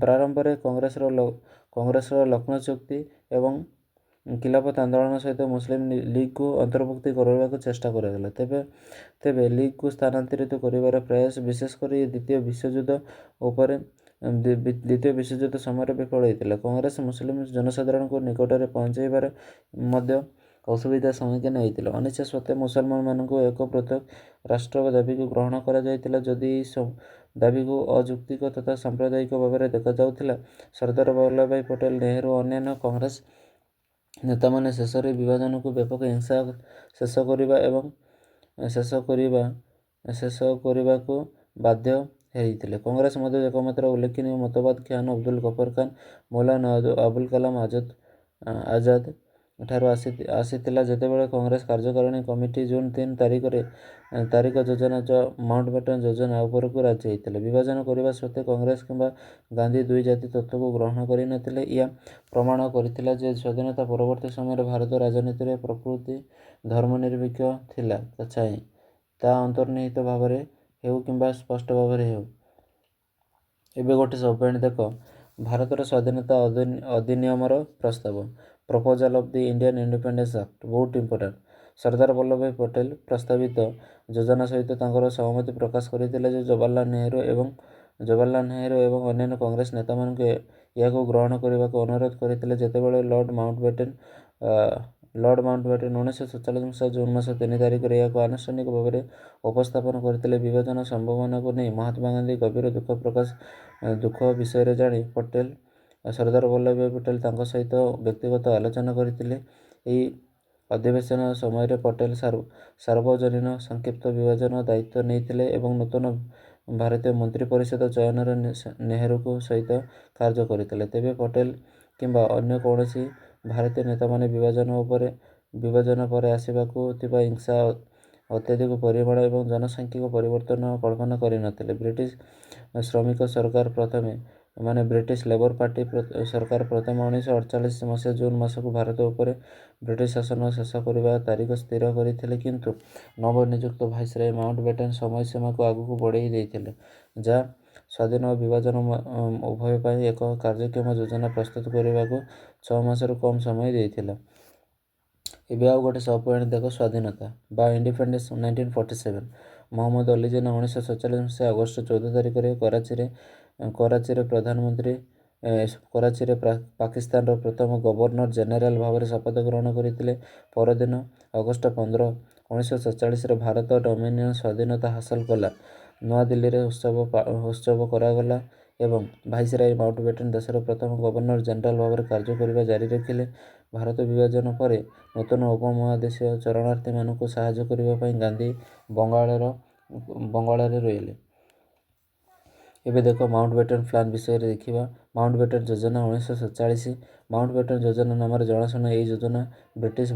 ପ୍ରାରମ୍ଭରେ କଂଗ୍ରେସର ଲକ୍ଷ୍ନୌ ଚୁକ୍ତି ଏବଂ ଖିଲାଫତ ଆନ୍ଦୋଳନ ସହିତ ମୁସଲିମ ଲିଗ୍କୁ ଅନ୍ତର୍ଭୁକ୍ତ କରିବାକୁ ଚେଷ୍ଟା କରାଗଲା। ତେବେ ଲିଗ୍କୁ ସ୍ଥାନାନ୍ତରିତ କରିବାର ପ୍ରୟାସ, ବିଶେଷ କରି ଦ୍ୱିତୀୟ ବିଶ୍ୱଯୁଦ୍ଧ ସମୟରେ ବିଫଳ ହୋଇଥିଲା। କଂଗ୍ରେସ ମୁସଲିମ ଜନସାଧାରଣଙ୍କ ନିକଟରେ ପହଞ୍ଚାଇବାରେ ମଧ୍ୟ ଅସୁବିଧାର ସମ୍ମୁଖୀନ ହୋଇଥିଲା। 1907 ମୁସଲମାନମାନଙ୍କୁ ଏକ ପୃଥକ ରାଷ୍ଟ୍ର ଦାବିକୁ ଗ୍ରହଣ କରାଯାଇଥିଲା। ଯଦି ଏହି ଦାବିକୁ ଅଯୌକ୍ତିକ ତଥା ସାମ୍ପ୍ରଦାୟିକ ଭାବରେ ଦେଖାଯାଉଥିଲା, ସର୍ଦ୍ଦାର ବଲ୍ଲଭଭାଇ ପଟେଲ, ନେହେରୁ ଓ ଅନ୍ୟାନ୍ୟ କଂଗ୍ରେସ ନେତାମାନେ ଶେଷରେ ବିଭାଜନକୁ ବ୍ୟାପକ ହିଂସା ଶେଷ କରିବାକୁ ବାଧ୍ୟ ହୋଇଥିଲେ। କଂଗ୍ରେସ ମଧ୍ୟରେ ଏକମାତ୍ର ଉଲ୍ଲେଖନୀୟ ମତବାଦ ଖାନ୍ ଅବଦୁଲ ଗଫର ଖାନ୍, ମୌଲାନା ଆବୁଲ କାଲାମ ଆଜାଦ ଠାରୁ ଆସିଥିଲା, ଯେତେବେଳେ କଂଗ୍ରେସ କାର୍ଯ୍ୟକାରିଣୀ କମିଟି ଜୁନ୍ 3 ତାରିଖ ଯୋଜନା ମାଉଣ୍ଟବେଟନ ଯୋଜନା ଉପରକୁ ରାଜି ହୋଇଥିଲେ। ବିଭାଜନ କରିବା ସତ୍ତ୍ୱେ କଂଗ୍ରେସ କିମ୍ବା ଗାନ୍ଧୀ ଦୁଇ ଜାତି ତତ୍ତ୍ୱକୁ ଗ୍ରହଣ କରିନଥିଲେ। ଏହା ପ୍ରମାଣ କରିଥିଲା ଯେ ସ୍ୱାଧୀନତା ପରବର୍ତ୍ତୀ ସମୟରେ ଭାରତ ରାଜନୀତିରେ ପ୍ରକୃତ ଧର୍ମନିରପେକ୍ଷ ଥିଲା, ଚାହେଁ ତାହା ଅନ୍ତର୍ନିହିତ ଭାବରେ ହେଉ କିମ୍ବା ସ୍ପଷ୍ଟ ଭାବରେ ହେଉ। ଏବେ ଗୋଟେ ସବ୍ ପଏଣ୍ଟ ଦେଖ, ଭାରତର ସ୍ୱାଧୀନତା ଅଧିନିୟମର ପ୍ରସ୍ତାବ, proposal of the Indian independence act, ବହୁତ ଇମ୍ପୋର୍ଟାଣ୍ଟ। ସର୍ଦ୍ଦାର ବଲ୍ଲଭଭାଇ ପଟେଲ ପ୍ରସ୍ତାବିତ ଯୋଜନା ସହିତ ତାଙ୍କର ସହମତି ପ୍ରକାଶ କରିଥିଲେ ଯେ ଜବାହରଲାଲ ନେହେରୁ ଏବଂ ଅନ୍ୟାନ୍ୟ କଂଗ୍ରେସ ନେତାମାନଙ୍କୁ ଏହାକୁ ଗ୍ରହଣ କରିବାକୁ ଅନୁରୋଧ କରିଥିଲେ। ଯେତେବେଳେ ଲର୍ଡ ମାଉଣ୍ଟବେଟେନ 1947 ମସିହା ଜୁନ୍ ମାସ 3 ତାରିଖରେ ଏହାକୁ ଆନୁଷ୍ଠାନିକ ଭାବରେ ଉପସ୍ଥାପନ କରିଥିଲେ, ବିଭାଜନ ସମ୍ଭାବନାକୁ ନେଇ ମହାତ୍ମା ଗାନ୍ଧୀ ଗଭୀର ଦୁଃଖ ବିଷୟରେ ଜାଣି ସର୍ଦ୍ଦାର ବଲ୍ଲଭଭାଇ ପଟେଲ ତାଙ୍କ ସହିତ ବ୍ୟକ୍ତିଗତ ଆଲୋଚନା କରିଥିଲେ। ଏହି ଅଧିବେଶନ ସମୟରେ ପଟେଲ ସାର୍ବଜନୀନ ସଂକ୍ଷିପ୍ତ ବିଭାଜନ ଦାୟିତ୍ୱ ନେଇଥିଲେ ଏବଂ ନୂତନ ଭାରତୀୟ ମନ୍ତ୍ରୀ ପରିଷଦ ଚୟନରେ ନେହେରୁଙ୍କ ସହିତ କାର୍ଯ୍ୟ କରିଥିଲେ। ତେବେ ପଟେଲ କିମ୍ବା ଅନ୍ୟ କୌଣସି ଭାରତୀୟ ନେତାମାନେ ବିଭାଜନ ପରେ ଆସିବାକୁ ଥିବା ହିଂସା, ଅତ୍ୟଧିକ ପରିମାଣ ଏବଂ ଜନସାଂଖ୍ୟିକ ପରିବର୍ତ୍ତନ କଳ୍ପନା କରିନଥିଲେ। ବ୍ରିଟିଶ ଲେବର ପାର୍ଟି ସରକାର ପ୍ରଥମେ 1948 ମସିହା ଜୁନ୍ ମାସକୁ ଭାରତ ଉପରେ ବ୍ରିଟିଶ ଶାସନ ଶେଷ କରିବାର ତାରିଖ ସ୍ଥିର କରିଥିଲେ, କିନ୍ତୁ ନବନିଯୁକ୍ତ ଭାଇସରୟ ମାଉଣ୍ଟବେଟେନ ସମୟସୀମାକୁ ଆଗକୁ ବଢ଼ାଇ ଦେଇଥିଲେ, ଯାହା ସ୍ୱାଧୀନ ଓ ବିଭାଜନ ଉଭୟ ପାଇଁ ଏକ କାର୍ଯ୍ୟକ୍ଷମ ଯୋଜନା ପ୍ରସ୍ତୁତ କରିବାକୁ 6 ମାସରୁ କମ୍ ସମୟ ଦେଇଥିଲା। ଏବେ ଆଉ ଗୋଟେ ସବ୍ ପଏଣ୍ଟ ଦେଖ, ସ୍ୱାଧୀନତା ବା ଇଣ୍ଡିପେଣ୍ଡେନ୍ସ 1947। ମହମ୍ମଦ ଅଲି ଜିନ୍ନା 1947 ମସିହା ଅଗଷ୍ଟ 14 ତାରିଖରେ କରାଚିରେ ପାକିସ୍ତାନର ପ୍ରଥମ ଗଭର୍ଣ୍ଣର ଜେନେରାଲ ଭାବରେ ଶପଥ ଗ୍ରହଣ କରିଥିଲେ। ପରଦିନ ଅଗଷ୍ଟ 15, 1947ରେ ଭାରତ ଡୋମିନିଅନ ସ୍ୱାଧୀନତା ହାସଲ କଲା। ନୂଆଦିଲ୍ଲୀରେ ଉତ୍ସବ କରାଗଲା ଏବଂ ଭାଇସରୟ ମାଉଣ୍ଟବେଟେନ ଦେଶର ପ୍ରଥମ ଗଭର୍ଣ୍ଣର ଜେନେରାଲ ଭାବରେ କାର୍ଯ୍ୟ କରିବା ଜାରି ରଖିଲେ। ଭାରତ ବିଭାଜନ ପରେ ନୂତନ ଉପମହାଦେଶୀୟ ଶରଣାର୍ଥୀମାନଙ୍କୁ ସାହାଯ୍ୟ କରିବା ପାଇଁ ଗାନ୍ଧୀ ବଙ୍ଗାଳରେ ରହିଲେ। ଏବେ ଦେଖ, ମାଉଣ୍ଟବେଟେନ ପ୍ଲାନ ବିଷୟରେ ଦେଖିବା। ମାଉଣ୍ଟବେଟେନ ଯୋଜନା 1947। ମାଉଣ୍ଟବେଟେନ ଯୋଜନା ନାମରେ ଜଣାଶୁଣା ଏହି ଯୋଜନା ବ୍ରିଟିଶ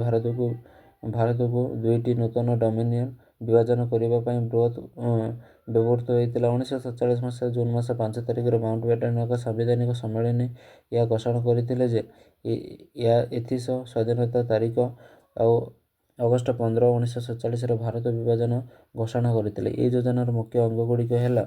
ଭାରତକୁ ଦୁଇଟି ନୂତନ ଡୋମିନିଅନ ବିଭାଜନ କରିବା ପାଇଁ ବ୍ୟବହୃତ ହୋଇଥିଲା। 1947 ମସିହା ଜୁନ୍ ମାସ 5 ତାରିଖରେ ମାଉଣ୍ଟବେଟେନ ଏକ ସାମ୍ବିଧାନିକ ସମ୍ମିଳନୀ ଏହା ଘୋଷଣା କରିଥିଲେ ଯେ ଏଥିସହ ସ୍ୱାଧୀନତା ତାରିଖ ଆଉ ଅଗଷ୍ଟ 15, 1947ରେ ଭାରତ ବିଭାଜନ ଘୋଷଣା କରିଥିଲେ। ଏହି ଯୋଜନାର ମୁଖ୍ୟ ଅଙ୍ଗଗୁଡ଼ିକ ହେଲା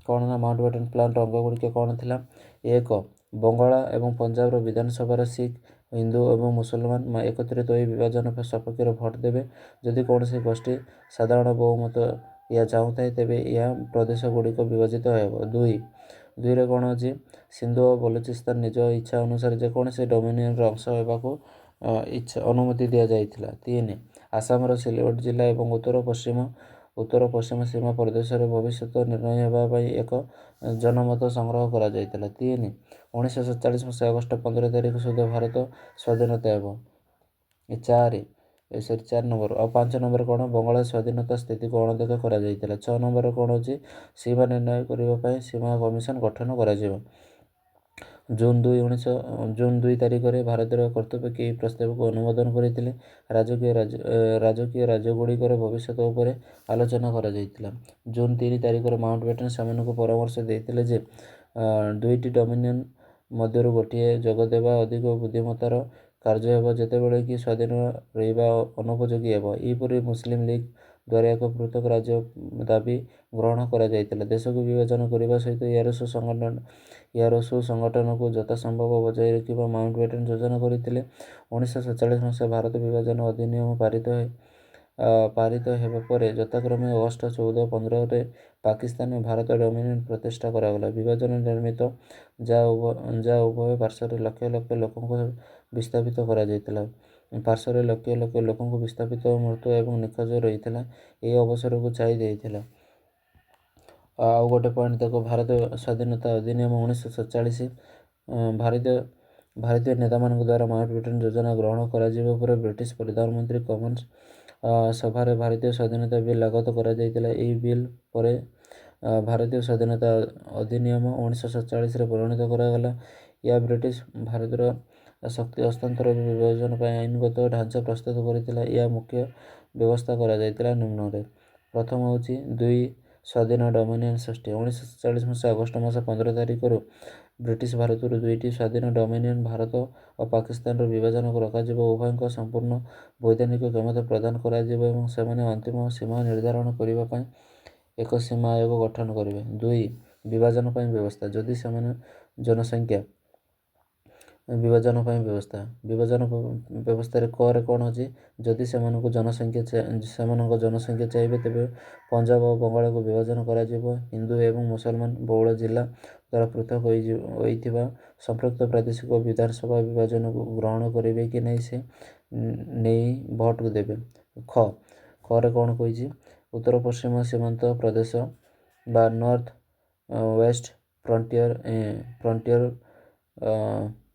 କ'ଣ ନା, ମାଉଣ୍ଟବେଟେନ ପ୍ଲାନର ଅଙ୍ଗଗୁଡ଼ିକ କ'ଣ ଥିଲା? 1. ବଙ୍ଗଳା ଏବଂ ପଞ୍ଜାବର ବିଧାନସଭାରେ ଶିଖ, ହିନ୍ଦୁ ଏବଂ ମୁସଲମାନ ଏକତ୍ରିତ ହୋଇ ବିଭାଜନ ସପକ୍ଷରେ ଭୋଟ ଦେବେ। ଯଦି କୌଣସି ଗୋଷ୍ଠୀ ସାଧାରଣ ବହୁମତ ଏହା ଚାହୁଁଥାଏ, ତେବେ ଏହା ପ୍ରଦେଶଗୁଡ଼ିକ ବିଭାଜିତ ହେବ। 2ରେ କ'ଣ ଅଛି? ସିନ୍ଧୁ ଓ ବଲୁଚିସ୍ତାନ ନିଜ ଇଚ୍ଛା ଅନୁସାରେ ଯେକୌଣସି ଡୋମିନିଅନର ଅଂଶ ହେବାକୁ ଅନୁମତି ଦିଆଯାଇଥିଲା। 3. ଆସାମର ସିଲଚର ଜିଲ୍ଲା ଏବଂ ଉତ୍ତର ପଶ୍ଚିମ ସୀମା ପ୍ରଦେଶରେ ଭବିଷ୍ୟତ ନିର୍ଣ୍ଣୟ ହେବା ପାଇଁ ଏକ ଜନମତ ସଂଗ୍ରହ କରାଯାଇଥିଲା। 3. 1947 ମସିହା ଅଗଷ୍ଟ 15 ତାରିଖ ସୁଦ୍ଧା ଭାରତ ସ୍ୱାଧୀନତା ହେବ। 4 ନମ୍ବର ଆଉ 5 ନମ୍ବର କ'ଣ? ବଙ୍ଗଳା ସ୍ୱାଧୀନତା ସ୍ଥିତିକୁ ଅଣଦେଖା କରାଯାଇଥିଲା। 6 ନମ୍ବରରେ କ'ଣ ଅଛି? ସୀମା ନିର୍ଣ୍ଣୟ କରିବା ପାଇଁ ସୀମା କମିଶନ ଗଠନ କରାଯିବ। ଜୁନ୍ 2 ତାରିଖରେ ଭାରତର କର୍ତ୍ତୃପକ୍ଷ ଏହି ପ୍ରସ୍ତାବକୁ ଅନୁମୋଦନ କରିଥିଲେ। ରାଜକୀୟ ରାଜ୍ୟଗୁଡ଼ିକର ଭବିଷ୍ୟତ ଉପରେ ଆଲୋଚନା କରାଯାଇଥିଲା। ଜୁନ୍ 3 ତାରିଖରେ ମାଉଣ୍ଟବେଟନ୍ ସେମାନଙ୍କୁ ପରାମର୍ଶ ଦେଇଥିଲେ ଯେ ଦୁଇଟି ଡୋମିନିଅନ୍ ମଧ୍ୟରୁ ଗୋଟିଏ ଯୋଗଦେବା ଅଧିକ ବୁଦ୍ଧିମତ୍ତାର କାର୍ଯ୍ୟ ହେବ, ଯେତେବେଳେ କି ସ୍ୱାଧୀନ ରହିବା ଅନୁପଯୋଗୀ ହେବ। ଏହିପରି ମୁସଲିମ୍ ଲିଗ୍ ଦ୍ୱାରା ଏକ ପୃଥକ୍ ରାଜ୍ୟ ଦାବି ଗ୍ରହଣ କରାଯାଇଥିଲା। ଦେଶକୁ ବିଭାଜନ କରିବା ସହିତ ଏହାର ସୁସଂଗଠନକୁ ଯଥାସମ୍ଭବ ବଜାୟ ରଖିବା ମାଉଣ୍ଟବେଟନ୍ ଯୋଜନା କରିଥିଲେ। 1947 ମସିହା ଭାରତ ବିଭାଜନ ଅଧିନିୟମ ପାରିତ ହେବା ପରେ ଯଥାକ୍ରମେ ଅଗଷ୍ଟ 14 ଓ 15ରେ ପାକିସ୍ତାନ ଓ ଭାରତ ଡୋମିନିଅନ୍ ପ୍ରତିଷ୍ଠା କରାଗଲା। ବିଭାଜନ ନିର୍ମିତ ଯାହା ଉଭୟ ପାର୍ଶ୍ୱରେ ଲକ୍ଷ ଲକ୍ଷ ଲୋକଙ୍କୁ ବିସ୍ଥାପିତ କରାଯାଇଥିଲା। ପାର୍ଶ୍ୱରେ ଲକ୍ଷ ଲକ୍ଷ ଲୋକଙ୍କୁ ବିସ୍ଥାପିତ, ମୃତ ଏବଂ ନିଖୋଜ ରହିଥିଲା। ଏହି ଅବସରକୁ ଛାଇ ଦେଇଥିଲା। ଆଉ ଗୋଟେ ପଏଣ୍ଟ ଦେଖ, ଭାରତ ସ୍ୱାଧୀନତା ଅଧିନିୟମ 1947 ଭାରତୀୟ ନେତାମାନଙ୍କ ଦ୍ୱାରା ମାଉଣ୍ଟବେଟନ୍ ଯୋଜନା ଗ୍ରହଣ କରାଯିବା ପରେ ବ୍ରିଟିଶ ପ୍ରଧାନମନ୍ତ୍ରୀ କମନ୍ସ ସଭାରେ ଭାରତୀୟ ସ୍ୱାଧୀନତା ବିଲ୍ ଆଗତ କରାଯାଇଥିଲା। ଏହି ବିଲ୍ ପରେ ଭାରତୀୟ ସ୍ୱାଧୀନତା ଅଧିନିୟମ 1947ରେ ପରିଣତ କରାଗଲା। ଏହା ବ୍ରିଟିଶ ଭାରତର ଶକ୍ତି ହସ୍ତାନ୍ତର ଏବଂ ବିଭାଜନ ପାଇଁ ଆଇନଗତ ଢାଞ୍ଚା ପ୍ରସ୍ତୁତ କରିଥିଲା। ଏହା ମୁଖ୍ୟ ବ୍ୟବସ୍ଥା କରାଯାଇଥିଲା ନିମ୍ନରେ। ପ୍ରଥମ ହେଉଛି 2 ସ୍ୱାଧୀନ ଡୋମିନିଅନ୍ ସୃଷ୍ଟି। 1947 ମସିହା ଅଗଷ୍ଟ ମାସ 15 ତାରିଖରୁ ବ୍ରିଟିଶ ଭାରତରୁ 2ଟି ସ୍ୱାଧୀନ ଡୋମିନିଅନ୍ ଭାରତ ଓ ପାକିସ୍ତାନର ବିଭାଜନକୁ ରୋକାଯିବ। ଉଭୟଙ୍କ ସମ୍ପୂର୍ଣ୍ଣ ବୈଧାନିକ କ୍ଷମତା ପ୍ରଦାନ କରାଯିବ ଏବଂ ସେମାନେ ଅନ୍ତିମ ସୀମା ନିର୍ଦ୍ଧାରଣ କରିବା ପାଇଁ ଏକ ସୀମା ଆୟୋଗ ଗଠନ କରିବେ। 2 ବିଭାଜନ ପାଇଁ ବ୍ୟବସ୍ଥା। ଯଦି ସେମାନେ ଜନସଂଖ୍ୟା ବିଭାଜନ ପାଇଁ ବ୍ୟବସ୍ଥା। ବିଭାଜନ ବ୍ୟବସ୍ଥାରେ କରେ କ'ଣ ଅଛି, ଯଦି ସେମାନଙ୍କ ଜନସଂଖ୍ୟା ଚାହିଁବେ ତେବେ ପଞ୍ଜାବ ଓ ବଙ୍ଗାଳକୁ ବିଭାଜନ କରାଯିବ। ହିନ୍ଦୁ ଏବଂ ମୁସଲମାନ ବହୁଳ ଜିଲ୍ଲା ଦ୍ୱାରା ପୃଥକ୍ ହୋଇଥିବା ସମ୍ପୃକ୍ତ ପ୍ରାଦେଶିକ ବିଧାନସଭା ବିଭାଜନକୁ ଗ୍ରହଣ କରିବେ କି ନାହିଁ ସେ ନେଇ ଭୋଟ ଦେବେ। ଖରେ କ'ଣ କହିଛି, ଉତ୍ତର ପଶ୍ଚିମ ସୀମାନ୍ତ ପ୍ରଦେଶ ବା ନର୍ଥ ୱେଷ୍ଟ ଫ୍ରଣ୍ଟିୟର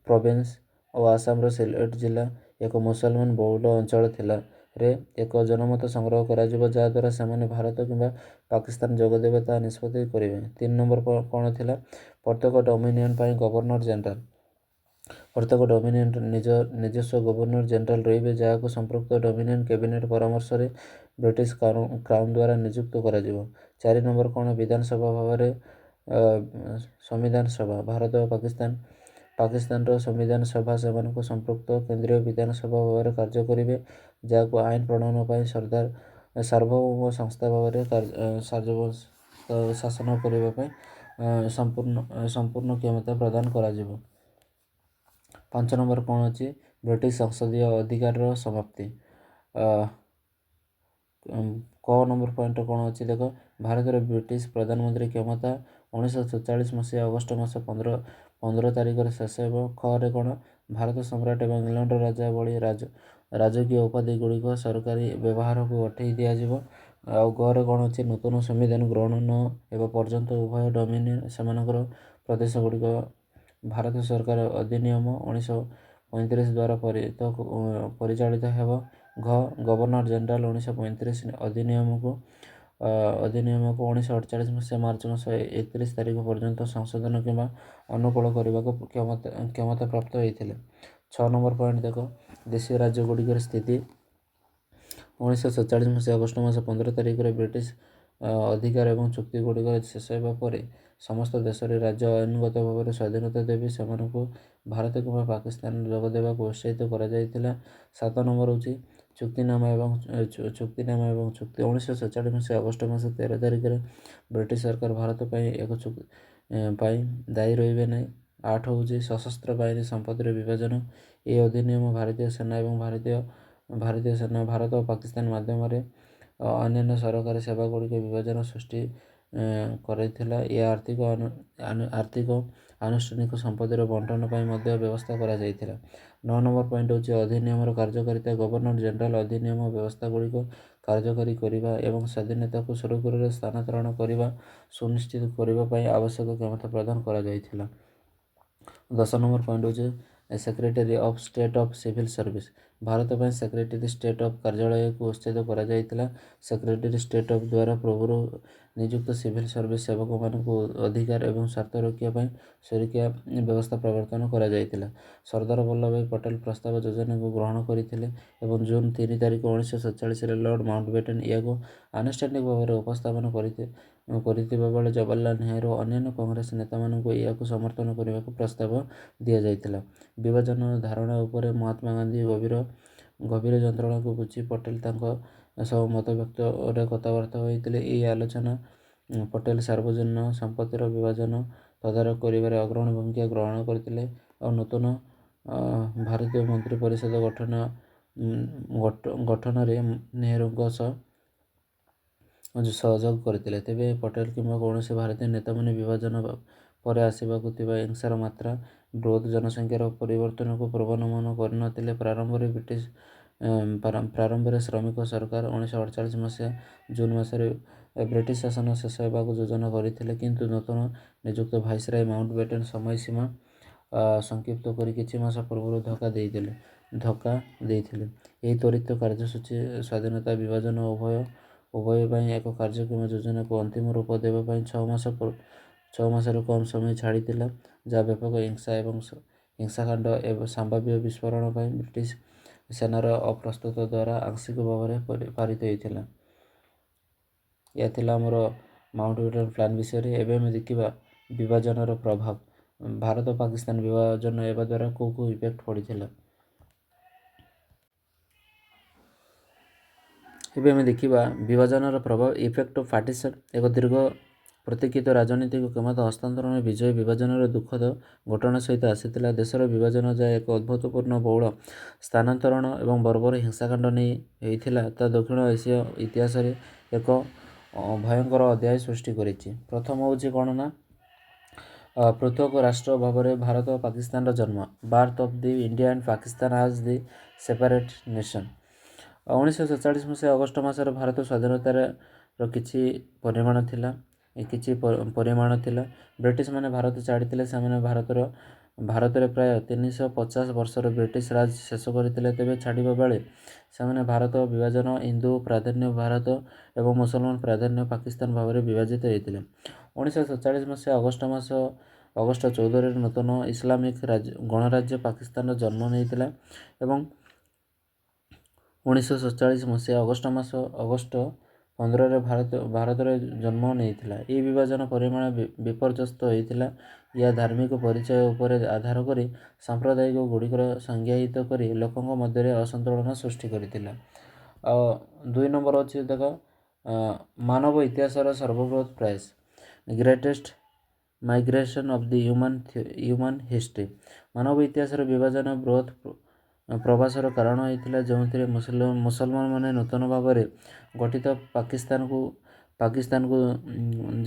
ପ୍ରୋଭିନ୍ସ ଓ ଆସାମର ସିଲେଟ ଜିଲ୍ଲା ଏକ ମୁସଲମାନ ବହୁଳ ଅଞ୍ଚଳ ଥିଲା ରେ ଏକ ଜନମତ ସଂଗ୍ରହ କରାଯିବ, ଯାହାଦ୍ୱାରା ସେମାନେ ଭାରତ କିମ୍ବା ପାକିସ୍ତାନ ଯୋଗ ଦେବେ ତାହା ନିଷ୍ପତ୍ତି କରିବେ। 3 ନମ୍ବର କ'ଣ ଥିଲା, ପ୍ରତ୍ୟେକ ଡୋମିନିଅନ୍ ପାଇଁ ଗଭର୍ଣ୍ଣର ଜେନେରାଲ। ପ୍ରତ୍ୟେକ ଡୋମିନିଅନ୍ର ନିଜସ୍ୱ ଗଭର୍ଣ୍ଣର ଜେନେରାଲ ରହିବେ, ଯାହାକୁ ସମ୍ପୃକ୍ତ ଡୋମିନିଅନ୍ କ୍ୟାବିନେଟ୍ ପରାମର୍ଶରେ ବ୍ରିଟିଶ କ୍ରାଉନ୍ ଦ୍ୱାରା ନିଯୁକ୍ତ କରାଯିବ। 4 ନମ୍ବର କ'ଣ, ବିଧାନସଭା ଭାବରେ ସମ୍ବିଧାନ ସଭା। ଭାରତ ଓ ପାକିସ୍ତାନର ସମ୍ବିଧାନ ସଭା ସେମାନଙ୍କୁ ସମ୍ପୃକ୍ତ କେନ୍ଦ୍ରୀୟ ବିଧାନସଭା ଭାବରେ କାର୍ଯ୍ୟ କରିବେ, ଯାହାକୁ ଆଇନ ପ୍ରଣୟନ ପାଇଁ ସାର୍ବଭୌମ ସଂସ୍ଥା ଭାବରେ ଶାସନ କରିବା ପାଇଁ ସମ୍ପୂର୍ଣ୍ଣ କ୍ଷମତା ପ୍ରଦାନ କରାଯିବ। 5 ନମ୍ବର କ'ଣ ଅଛି, ବ୍ରିଟିଶ ସଂସଦୀୟ ଅଧିକାରର ସମାପ୍ତି। ନମ୍ବର ପଏଣ୍ଟ କ'ଣ ଅଛି ଦେଖ, ଭାରତରେ ବ୍ରିଟିଶ ପ୍ରଧାନମନ୍ତ୍ରୀ କ୍ଷମତା 1947 ମସିହା ଅଗଷ୍ଟ ମାସ 15 ତାରିଖରେ ଶେଷ ହେବ। ଖରେ କ'ଣ, ଭାରତ ସମ୍ରାଟ ଏବଂ ଇଂଲଣ୍ଡର ରାଜା ଭଳି ରାଜକୀୟ ଉପାଧି ଗୁଡ଼ିକ ସରକାରୀ ବ୍ୟବହାରକୁ ଉଠାଇ ଦିଆଯିବ। ଆଉ ଗରେ କ'ଣ ଅଛି, ନୂତନ ସମ୍ବିଧାନ ଗ୍ରହଣ ନ ହେବା ପର୍ଯ୍ୟନ୍ତ ଉଭୟ ଡୋମିନିଅନ୍ ସେମାନଙ୍କର ପ୍ରଦେଶଗୁଡ଼ିକ ଭାରତ ସରକାର ଅଧିନିୟମ 1935 ଦ୍ୱାରା ପରିଚାଳିତ ହେବ। ଗଭର୍ଣ୍ଣର ଜେନେରାଲ 1935 ଅଧିନିୟମକୁ 1948 ମସିହା ମାର୍ଚ୍ଚ ମାସ 31 ତାରିଖ ପର୍ଯ୍ୟନ୍ତ ସଂଶୋଧନ କିମ୍ବା ଅନୁକୂଳ କରିବାକୁ କ୍ଷମତା ପ୍ରାପ୍ତ ହୋଇଥିଲେ। 6 ନମ୍ବର ପଏଣ୍ଟ ଦେଖ, ଦେଶୀୟ ରାଜ୍ୟଗୁଡ଼ିକର ସ୍ଥିତି। 1947 ମସିହା ଅଗଷ୍ଟ ମାସ 15 ତାରିଖରେ ବ୍ରିଟିଶ ଅଧିକାର ଏବଂ ଚୁକ୍ତିଗୁଡ଼ିକ ଶେଷ ହେବା ପରେ ସମସ୍ତ ଦେଶରେ ରାଜ୍ୟ ଆଇନଗତ ଭାବରେ ସ୍ୱାଧୀନତା ଦେବେ ସେମାନଙ୍କୁ ଭାରତ କିମ୍ବା ପାକିସ୍ତାନ ଯୋଗ ଦେବାକୁ ଉତ୍ସାହିତ କରାଯାଇଥିଲା। 7 ନମ୍ବର ହେଉଛି ଚୁକ୍ତିନାମା ଏବଂ ଚୁକ୍ତି। 1947 ମସିହା ଅଗଷ୍ଟ ମାସ 13 ତାରିଖରେ ବ୍ରିଟିଶ ସରକାର ଭାରତ ପାଇଁ ପାଇଁ ଦାୟୀ ରହିବେ ନାହିଁ। 8 ହେଉଛି ସଶସ୍ତ୍ର ବାହିନୀ ସମ୍ପତ୍ତିର ବିଭାଜନ। ଏହି ଅଧିନିୟମ ଭାରତୀୟ ସେନା ଏବଂ ଭାରତ ଓ ପାକିସ୍ତାନ ମାଧ୍ୟମରେ ଅନ୍ୟାନ୍ୟ ସରକାରୀ ସେବାଗୁଡ଼ିକ ବିଭାଜନ ସୃଷ୍ଟି କରାଇଥିଲା। ଏହା ଆର୍ଥିକ ଆନୁଷ୍ଠାନିକ ସମ୍ପତ୍ତିର ବଣ୍ଟନ ପାଇଁ ମଧ୍ୟ ବ୍ୟବସ୍ଥା କରାଯାଇଥିଲା। 9 ନମ୍ବର ପଏଣ୍ଟ ହେଉଛି ଅଧିନିୟମର କାର୍ଯ୍ୟକାରିତା। ଗଭର୍ଣ୍ଣର ଜେନେରାଲ ଅଧିନିୟମ ବ୍ୟବସ୍ଥାଗୁଡ଼ିକ କାର୍ଯ୍ୟକାରୀ କରିବା ଏବଂ ସ୍ୱାଧୀନତାକୁ ସୁରୁଖୁରୁରେ ସ୍ଥାନାନ୍ତରଣ କରିବା ସୁନିଶ୍ଚିତ କରିବା ପାଇଁ ଆବଶ୍ୟକ କ୍ଷମତା ପ୍ରଦାନ କରାଯାଇଥିଲା। 10 ନମ୍ବର ପଏଣ୍ଟ ହେଉଛି secretary of state of civil service. Bharat ପାଇଁ ସେକ୍ରେଟାରୀ ଷ୍ଟେଟ୍ ଅଫ୍ କାର୍ଯ୍ୟାଳୟକୁ ଉଚ୍ଛେଦ କରାଯାଇଥିଲା। ସେକ୍ରେଟାରୀ ଷ୍ଟେଟ୍ ଅଫ୍ ଦ୍ୱାରା ପୂର୍ବରୁ ନିଯୁକ୍ତ ସିଭିଲ୍ ସର୍ଭିସ୍ ସେବକମାନଙ୍କୁ ଅଧିକାର ଏବଂ ସ୍ୱାର୍ଥ ରକ୍ଷା ପାଇଁ ସୁରକ୍ଷା ବ୍ୟବସ୍ଥା ପ୍ରବର୍ତ୍ତନ କରାଯାଇଥିଲା। ସର୍ଦ୍ଦାର ବଲ୍ଲଭଭାଇ ପଟେଲ ପ୍ରସ୍ତାବ ଯୋଜନାକୁ ଗ୍ରହଣ କରିଥିଲେ ଏବଂ ଜୁନ୍ 3 ତାରିଖ 1947ରେ ଲର୍ଡ଼ ମାଉଣ୍ଟବେଟନ୍ ଏହାକୁ ଆନୁଷ୍ଠାନିକ ଭାବରେ ଉପସ୍ଥାପନ କରିଥିବା ବେଳେ ଜବାହରଲାଲ ନେହେରୁ ଓ ଅନ୍ୟାନ୍ୟ କଂଗ୍ରେସ ନେତାମାନଙ୍କୁ ଏହାକୁ ସମର୍ଥନ କରିବାକୁ ପ୍ରସ୍ତାବ ଦିଆଯାଇଥିଲା। ବିଭାଜନର ଧାରଣା ଉପରେ ମହାତ୍ମା ଗାନ୍ଧୀ ଗଭୀର ଯନ୍ତ୍ରଣାକୁ ବୁଝି ପଟେଲ ତାଙ୍କ ସହ ମତବ୍ୟକ୍ତରେ କଥାବାର୍ତ୍ତା ହୋଇଥିଲେ। ଏହି ଆଲୋଚନା ପଟେଲ ସାର୍ବଜନୀନ ସମ୍ପତ୍ତିର ବିଭାଜନ ତଦାରଖ କରିବାରେ ଅଗ୍ରଣୀ ଭୂମିକା ଗ୍ରହଣ କରିଥିଲେ ଆଉ ନୂତନ ଭାରତୀୟ ମନ୍ତ୍ରୀ ପରିଷଦ ଗଠନରେ ନେହେରୁଙ୍କ ସହ ସହଯୋଗ କରିଥିଲେ। ତେବେ ପଟେଲ କିମ୍ବା କୌଣସି ଭାରତୀୟ ନେତାମାନେ ବିଭାଜନ ପରେ ଆସିବାକୁ ଥିବା ହିଂସାର ମାତ୍ରା ବୃହତ୍ ଜନସଂଖ୍ୟାର ପରିବର୍ତ୍ତନକୁ ପୂର୍ବାନୁମାନ କରିନଥିଲେ। ପ୍ରାରମ୍ଭରେ ଶ୍ରମିକ ସରକାର 1948 ମସିହା ଜୁନ୍ ମାସରେ ବ୍ରିଟିଶ ଶାସନ ଶେଷ ହେବାକୁ ଯୋଜନା କରିଥିଲେ, କିନ୍ତୁ ନୂତନ ନିଯୁକ୍ତ ଭାଇସରୟ ମାଉଣ୍ଟବେଟନ୍ ସମୟସୀମା ସଂକ୍ଷିପ୍ତ କରି କିଛି ମାସ ପୂର୍ବରୁ ଧକ୍କା ଦେଇଥିଲେ। ଏହି ତ୍ୱରିତ କାର୍ଯ୍ୟସୂଚୀ ସ୍ୱାଧୀନତା ବିଭାଜନ ଉଭୟ ପାଇଁ ଏକ କାର୍ଯ୍ୟକ୍ରମ ଯୋଜନାକୁ ଅନ୍ତିମ ରୂପ ଦେବା ପାଇଁ 6 ମାସରୁ କମ୍ ସମୟ ଛାଡ଼ିଥିଲା, ଯାହା ବ୍ୟାପକ ହିଂସାକାଣ୍ଡ ଏବଂ ସମ୍ଭାବ୍ୟ ବିସ୍ଫୋରଣ ପାଇଁ ବ୍ରିଟିଶ ସେନାର ଅପ୍ରସ୍ତୁତ ଦ୍ୱାରା ଆଂଶିକ ଭାବରେ ପାରିତ ହୋଇଥିଲା। ଏହା ଥିଲା ଆମର ମାଉଣ୍ଟବେଟନ୍ ପ୍ଲାନ୍ ବିଷୟରେ। ଏବେ ଆମେ ଦେଖିବା ବିଭାଜନର ପ୍ରଭାବ। ଭାରତ ପାକିସ୍ତାନ ବିଭାଜନ ହେବା ଦ୍ୱାରା କେଉଁ ଇଫେକ୍ଟ ପଡ଼ିଥିଲା। ଏବେ ଆମେ ଦେଖିବା ବିଭାଜନର ପ୍ରଭାବ, ଇଫେକ୍ଟ ଅଫ୍ ପାର୍ଟିସନ୍। ଏକ ଦୀର୍ଘ ପ୍ରତୀକ୍ଷିତ ରାଜନୈତିକ କ୍ଷମତା ହସ୍ତାନ୍ତରଣର ବିଜୟ ବିଭାଜନର ଦୁଃଖଦ ଘଟଣା ସହିତ ଆସିଥିଲା। ଦେଶର ବିଭାଜନ ଯାହା ଏକ ଅଭୂତପୂର୍ବ ବହୁଳ ସ୍ଥାନାନ୍ତରଣ ଏବଂ ବର୍ବର ହିଂସାକାଣ୍ଡ ନେଇ ହୋଇଥିଲା, ତାହା ଦକ୍ଷିଣ ଏସୀୟ ଇତିହାସରେ ଏକ ଭୟଙ୍କର ଅଧ୍ୟାୟ ସୃଷ୍ଟି କରିଛି। ପ୍ରଥମ ହେଉଛି କ'ଣ ନା, ପୃଥକ ରାଷ୍ଟ୍ର ଭାବରେ ଭାରତ ଓ ପାକିସ୍ତାନର ଜନ୍ମ। Birth of the India and Pakistan as the separate nation. 1947 ମସିହା ଅଗଷ୍ଟ ମାସରେ ଭାରତ ସ୍ୱାଧୀନତାର କିଛି ପରିମାଣ ଥିଲା। ବ୍ରିଟିଶମାନେ ଭାରତ ଛାଡ଼ିଥିଲେ। ସେମାନେ ଭାରତରେ ପ୍ରାୟ 350 ବର୍ଷର ବ୍ରିଟିଶ ରାଜ ଶେଷ କରିଥିଲେ। ତେବେ ଛାଡ଼ିବା ବେଳେ ସେମାନେ ଭାରତ ବିଭାଜନ, ହିନ୍ଦୁ ପ୍ରାଧାନ୍ୟ ଭାରତ ଏବଂ ମୁସଲମାନ ପ୍ରାଧାନ୍ୟ ପାକିସ୍ତାନ ଭାବରେ ବିଭାଜିତ ହୋଇଥିଲେ। 1947 ମସିହା ଅଗଷ୍ଟ 14ରେ ନୂତନ ଇସଲାମିକ ଗଣରାଜ୍ୟ ପାକିସ୍ତାନର ଜନ୍ମ ନେଇଥିଲା ଏବଂ 1947 ମସିହା ଅଗଷ୍ଟ 15ରେ ଭାରତରେ ଜନ୍ମ ନେଇଥିଲା। ଏହି ବିଭାଜନ ପରିମାଣ ବିପର୍ଯ୍ୟସ୍ତ ହୋଇଥିଲା। ଏହା ଧାର୍ମିକ ପରିଚୟ ଉପରେ ଆଧାର କରି ସାମ୍ପ୍ରଦାୟିକ ଗୁଡ଼ିକର ସଂଜ୍ଞାୟିତ କରି ଲୋକଙ୍କ ମଧ୍ୟରେ ଅସନ୍ତୁଳନ ସୃଷ୍ଟି କରିଥିଲା। ଆଉ 2 ନମ୍ବର ଅଛି ଦେଖ, ମାନବ ଇତିହାସର ସର୍ବବୃହତ୍ ପ୍ରୟାସ, greatest migration of the human history. ମାନବ ଇତିହାସର ବିଭାଜନ ବୃହତ୍ ପ୍ରବାସର କାରଣ ହୋଇଥିଲା, ଯେଉଁଥିରେ ମୁସଲମାନମାନେ ନୂତନ ଭାବରେ ଗଠିତ ପାକିସ୍ତାନକୁ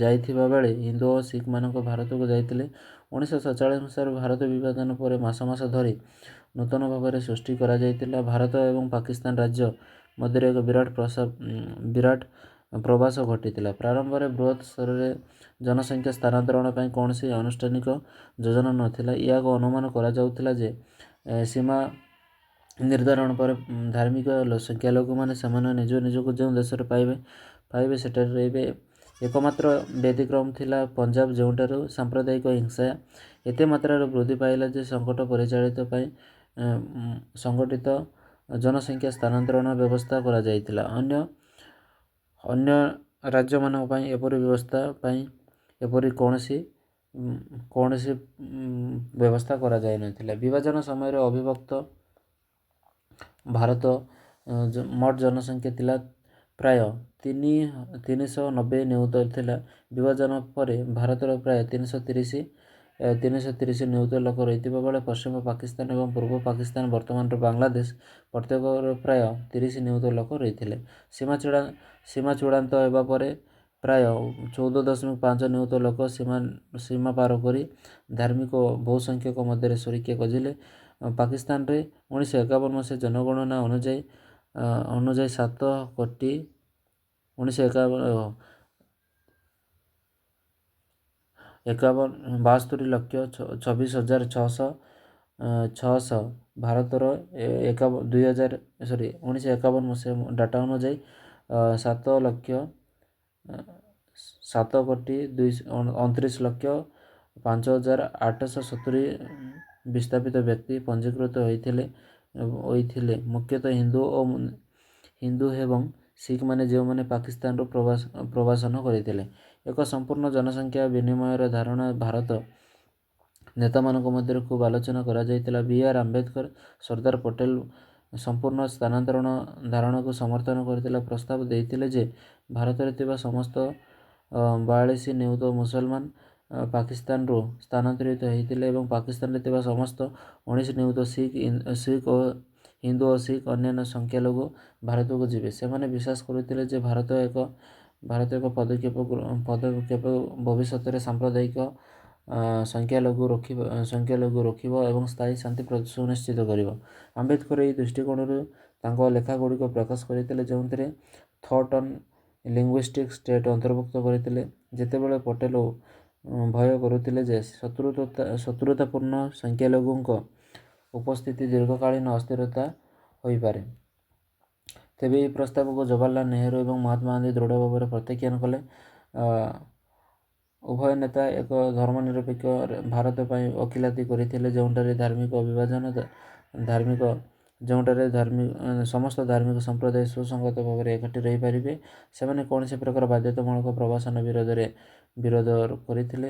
ଯାଇଥିବା ବେଳେ ହିନ୍ଦୁ ଓ ଶିଖମାନେ ଭାରତକୁ ଯାଇଥିଲେ। 1947 ମସିହାରେ ଭାରତ ବିଭାଜନ ପରେ ମାସ ଧରି ନୂତନ ଭାବରେ ସୃଷ୍ଟି କରାଯାଇଥିଲା। ଭାରତ ଏବଂ ପାକିସ୍ତାନ ରାଜ୍ୟ ମଧ୍ୟରେ ଏକ ବିରାଟ ପ୍ରବାସ ଘଟିଥିଲା। ପ୍ରାରମ୍ଭରେ ବୃହତ୍ ସ୍ତରରେ ଜନସଂଖ୍ୟା ସ୍ଥାନାନ୍ତରଣ ପାଇଁ କୌଣସି ଆନୁଷ୍ଠାନିକ ଯୋଜନା ନଥିଲା। ଏହାକୁ ଅନୁମାନ କରାଯାଉଥିଲା ଯେ ସୀମା ନିର୍ଦ୍ଧାରଣ ପରେ ଧାର୍ମିକ ସଂଖ୍ୟାଲଘୁମାନେ ସେମାନେ ନିଜକୁ ଯେଉଁ ଦେଶରେ ପାଇବେ ସେଠାରେ ରହିବେ। ଏକମାତ୍ର ବ୍ୟତିକ୍ରମ ଥିଲା ପଞ୍ଜାବ, ଯେଉଁଠାରୁ ସାମ୍ପ୍ରଦାୟିକ ହିଂସା ଏତେ ମାତ୍ରାରେ ବୃଦ୍ଧି ପାଇଲା ଯେ ସଂଗଠିତ ଜନସଂଖ୍ୟା ସ୍ଥାନାନ୍ତରଣ ବ୍ୟବସ୍ଥା କରାଯାଇଥିଲା। ଅନ୍ୟ ରାଜ୍ୟମାନଙ୍କ ପାଇଁ ଏପରି କୌଣସି ବ୍ୟବସ୍ଥା କରାଯାଇନଥିଲା। ବିଭାଜନ ସମୟରେ ଅବିଭକ୍ତ ଭାରତ ମୋଟ ଜନସଂଖ୍ୟା ଥିଲା ପ୍ରାୟ 390 ନିୟୁତ ଥିଲା। ବିଭାଜନ ପରେ ଭାରତର ପ୍ରାୟ 330 ନିୟୁତ ଲୋକ ରହିଥିବା ବେଳେ ପଶ୍ଚିମ ପାକିସ୍ତାନ ଏବଂ ପୂର୍ବ ପାକିସ୍ତାନ, ବର୍ତ୍ତମାନର ବାଂଲାଦେଶ, ପ୍ରତ୍ୟେକରେ ପ୍ରାୟ 30 ନିୟୁତ ଲୋକ ରହିଥିଲେ। ସୀମା ଚୂଡ଼ାନ୍ତ ହେବା ପରେ ପ୍ରାୟ 14.5 ନିୟୁତ ଲୋକ ସୀମା ପାର କରି ଧାର୍ମିକ ଓ ବହୁସଂଖ୍ୟକ ମଧ୍ୟରେ ସୁରକ୍ଷା ଖୋଜିଲେ। ପାକିସ୍ତାନରେ 1951 ମସିହା ଜନଗଣନା ଅନୁଯାୟୀ 7,72,26,600 ଛଅଶହ ଭାରତର 1951 ମସିହା ଡାଟା ଅନୁଯାୟୀ 7,29,29,5,870 ବିସ୍ଥାପିତ ବ୍ୟକ୍ତି ପଞ୍ଜୀକୃତ ହୋଇଥିଲେ ମୁଖ୍ୟତଃ ହିନ୍ଦୁ ଏବଂ ଶିଖମାନେ ଯେଉଁମାନେ ପାକିସ୍ତାନରୁ ପ୍ରବାସନ କରିଥିଲେ। ଏକ ସମ୍ପୂର୍ଣ୍ଣ ଜନସଂଖ୍ୟା ବିନିମୟର ଧାରଣା ଭାରତ ନେତାମାନଙ୍କ ମଧ୍ୟରେ ଖୁବ୍ ଆଲୋଚନା କରାଯାଇଥିଲା। B.R. ଆମ୍ବେଦକର ସର୍ଦ୍ଦାର ପଟେଲ ସମ୍ପୂର୍ଣ୍ଣ ସ୍ଥାନାନ୍ତରଣ ଧାରଣାକୁ ସମର୍ଥନ କରିଥିଲା। ପ୍ରସ୍ତାବ ଦେଇଥିଲେ ଯେ ଭାରତରେ ଥିବା ସମସ୍ତ 42 ନିୟୁତ ମୁସଲମାନ ପାକିସ୍ତାନରୁ ସ୍ଥାନାନ୍ତରିତ ହୋଇଥିଲେ ଏବଂ ପାକିସ୍ତାନରେ ଥିବା ସମସ୍ତ 19 ନିୟୁତ ହିନ୍ଦୁ ଓ ଶିଖ ଅନ୍ୟାନ୍ୟ ସଂଖ୍ୟାଲଘୁ ଭାରତକୁ ଯିବେ। ସେମାନେ ବିଶ୍ୱାସ କରୁଥିଲେ ଯେ ଭାରତ ଏକ ପଦକ୍ଷେପ ଭବିଷ୍ୟତରେ ସାମ୍ପ୍ରଦାୟିକ ସଂଖ୍ୟାଲଘୁ ରୋକିବ ଏବଂ ସ୍ଥାୟୀ ଶାନ୍ତି ସୁନିଶ୍ଚିତ କରିବ। ଆମ୍ବେଦକର ଏହି ଦୃଷ୍ଟିକୋଣରୁ ତାଙ୍କ ଲେଖାଗୁଡ଼ିକ ପ୍ରକାଶ କରିଥିଲେ ଯେଉଁଥିରେ ଥଟ୍ ଅନ୍ ଲିଙ୍ଗୁଇଷ୍ଟିକ୍ ଷ୍ଟେଟ୍ ଅନ୍ତର୍ଭୁକ୍ତ କରିଥିଲେ। ଯେତେବେଳେ ପଟେଲ ଭୟ କରୁଥିଲେ ଯେ ଶତ୍ରୁତାପୂର୍ଣ୍ଣ ସଂଖ୍ୟାଲଘୁଙ୍କ ଉପସ୍ଥିତି ଦୀର୍ଘକାଳୀନ ଅସ୍ଥିରତା ହୋଇପାରେ, ତେବେ ଏହି ପ୍ରସ୍ତାବକୁ ଜବାହରଲାଲ ନେହେରୁ ଏବଂ ମହାତ୍ମା ଗାନ୍ଧୀ ଦୃଢ଼ ଭାବରେ ପ୍ରତ୍ୟାଖ୍ୟାନ କଲେ। ଉଭୟ ନେତା ଏକ ଧର୍ମନିରପେକ୍ଷ ଭାରତ ପାଇଁ ଓକିଲାତି କରିଥିଲେ ଯେଉଁଠାରେ ସମସ୍ତ ଧାର୍ମିକ ସମ୍ପ୍ରଦାୟ ସୁସଙ୍ଗତ ଭାବରେ ଏକାଠି ରହିପାରିବେ। ସେମାନେ କୌଣସି ପ୍ରକାର ବାଧ୍ୟତାମୂଳକ ପ୍ରବାସନ ବିରୋଧ କରିଥିଲେ।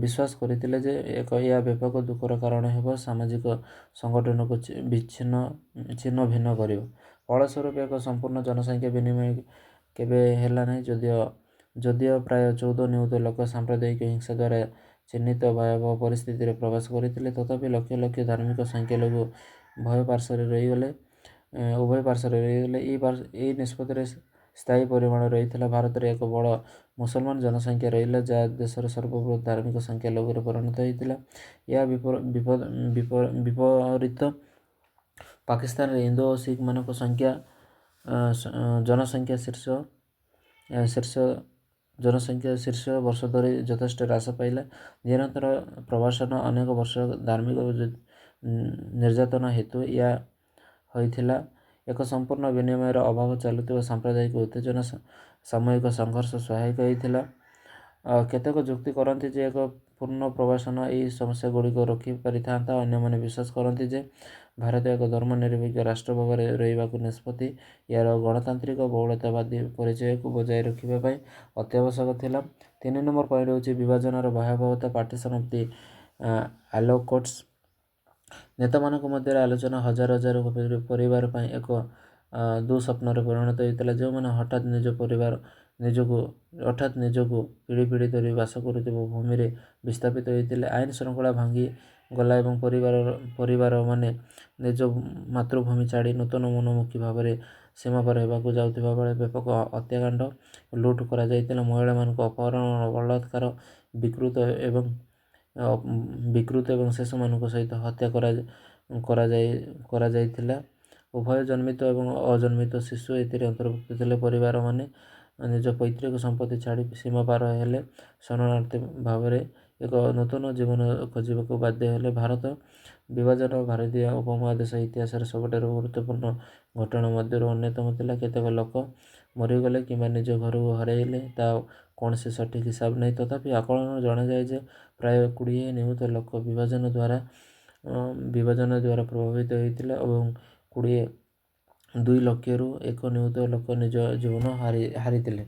ବିଶ୍ୱାସ କରିଥିଲେ ଯେ ଏହା ବ୍ୟାପକ ଦୁଃଖର କାରଣ ହେବ, ସାମାଜିକ ସଂଗଠନକୁ ଛିନ୍ନ ଭିନ୍ନ କରିବ। ଫଳସ୍ୱରୂପ ଏକ ସମ୍ପୂର୍ଣ୍ଣ ଜନସଂଖ୍ୟା ବିନିମୟ କେବେ ହେଲା ନାହିଁ। ଯଦିଓ ପ୍ରାୟ 14 ନିୟୁତ ଲୋକ ସାମ୍ପ୍ରଦାୟିକ ହିଂସା ଦ୍ୱାରା ଚିହ୍ନିତ ଭୟାବହ ପରିସ୍ଥିତିରେ ପ୍ରବାସ କରିଥିଲେ, ତଥାପି ଲକ୍ଷ ଲକ୍ଷ ଧାର୍ମିକ ସଂଖ୍ୟାଲଘୁ ଉଭୟ ପାର୍ଶ୍ୱରେ ରହିଗଲେ। ଏହି ନିଷ୍ପତ୍ତିରେ ସ୍ଥାୟୀ ପରିମାଣ ରହିଥିଲା। ଭାରତରେ ଏକ ବଡ଼ ମୁସଲମାନ ଜନସଂଖ୍ୟା ରହିଲା, ଯାହା ଦେଶର ସର୍ବବୃହତ୍ ଧାର୍ମିକ ସଂଖ୍ୟାଲଘୁରେ ପରିଣତ ହୋଇଥିଲା। ଏହା ବିପରୀତ ପାକିସ୍ତାନରେ ହିନ୍ଦୁ ଓ ଶିଖମାନଙ୍କ ଜନସଂଖ୍ୟା ଶୀର୍ଷ ବର୍ଷ ଧରି ଯଥେଷ୍ଟ ହ୍ରାସ ପାଇଲା। ନିରନ୍ତର ପ୍ରବାସନ ଅନେକ ବର୍ଷ ଧାର୍ମିକ ନିର୍ଯାତନା ହେତୁ ଏହା ହୋଇଥିଲା। ଏକ ସମ୍ପୂର୍ଣ୍ଣ ବିନିମୟର ଅଭାବ ଚାଲୁଥିବା ସାମ୍ପ୍ରଦାୟିକ ଉତ୍ତେଜନା ସାମୂହିକ ସଂଘର୍ଷ ସହାୟକ ହୋଇଥିଲା। କେତେକ ଯୁକ୍ତି କରନ୍ତି ଯେ ଏକ ପୂର୍ଣ୍ଣ ପ୍ରବାସନ ଏହି ସମସ୍ୟାଗୁଡ଼ିକୁ ରୋକି ପାରିଥାନ୍ତା। ଅନ୍ୟମାନେ ବିଶ୍ୱାସ କରନ୍ତି ଯେ ଭାରତ ଏକ ଧର୍ମନିରପେକ୍ଷ ରାଷ୍ଟ୍ର ଭାବରେ ରହିବାକୁ ନିଷ୍ପତ୍ତି ଏହାର ଗଣତାନ୍ତ୍ରିକ ବହୁଳତାବାଦୀ ପରିଚୟକୁ ବଜାୟ ରଖିବା ପାଇଁ ଅତ୍ୟାବଶ୍ୟକ ଥିଲା। 3 ନମ୍ବର ପଏଣ୍ଟ ହେଉଛି ବିଭାଜନର ଭୟାବହତା। Partition of the holocausts. ନେତାମାନଙ୍କ ମଧ୍ୟରେ ଆଲୋଚନା ହଜାର ହଜାର ପରିବାର ପାଇଁ ଏକ ଦୁଃସ୍ୱପ୍ନରେ ପରିଣତ ହୋଇଥିଲା। ଯେଉଁମାନେ ହଠାତ୍ ନିଜକୁ ପିଢ଼ି ପିଢ଼ି ଧରି ବାସ କରୁଥିବା ଭୂମିରେ ବିସ୍ଥାପିତ ହୋଇଥିଲେ। ଆଇନ ଶୃଙ୍ଖଳା ଭାଙ୍ଗିଗଲା ଏବଂ ପରିବାରମାନେ ନିଜ ମାତୃଭୂମି ଛାଡ଼ି ନୂତନ ମନମୁଖୀ ଭାବରେ ସୀମାପାର ହେବାକୁ ଯାଉଥିବା ବେଳେ ବ୍ୟାପକ ହତ୍ୟାକାଣ୍ଡ, ଲୁଟ୍ କରାଯାଇଥିଲା। ମହିଳାମାନଙ୍କୁ ଅପହରଣ, ବଳାତ୍କାର, ବିକୃତ ଏବଂ ଶିଶୁମାନଙ୍କ ସହିତ ହତ୍ୟା କରାଯାଇଥିଲା। ଉଭୟ ଜନ୍ମିତ ଏବଂ ଅଜନ୍ମିତ ଶିଶୁ ଏଥିରେ ଅନ୍ତର୍ଭୁକ୍ତ ଥିଲେ। ପରିବାରମାନେ ନିଜ ପୈତୃକ ସମ୍ପତ୍ତି ଛାଡ଼ି ସୀମାପାର ହେଲେ, ଶରଣାର୍ଥୀ ଭାବରେ ଏକ ନୂତନ ଜୀବନ ଖୋଜିବାକୁ ବାଧ୍ୟ ହେଲେ। ଭାରତ ବିଭାଜନ ଭାରତୀୟ ଉପମହାଦେଶ ଇତିହାସରେ ସବୁଠାରୁ ଗୁରୁତ୍ୱପୂର୍ଣ୍ଣ ଘଟଣା ମଧ୍ୟରୁ ଅନ୍ୟତମ ଥିଲା। କେତେକ ଲୋକ ମରିଗଲେ କିମ୍ବା ନିଜ ଘରକୁ ହରାଇଲେ, ତାହାର କୌଣସି ସଠିକ୍ ହିସାବ ନାହିଁ। ତଥାପି ଆକଳନରୁ ଜଣାଯାଏ ଯେ ପ୍ରାୟ 20 ନିୟୁତ ଲୋକ ବିଭାଜନ ଦ୍ୱାରା ପ୍ରଭାବିତ ହୋଇଥିଲେ ଏବଂ 2 ଲକ୍ଷରୁ 1 ନିୟୁତ ଲୋକ ନିଜ ଜୀବନ ହାରିଥିଲେ।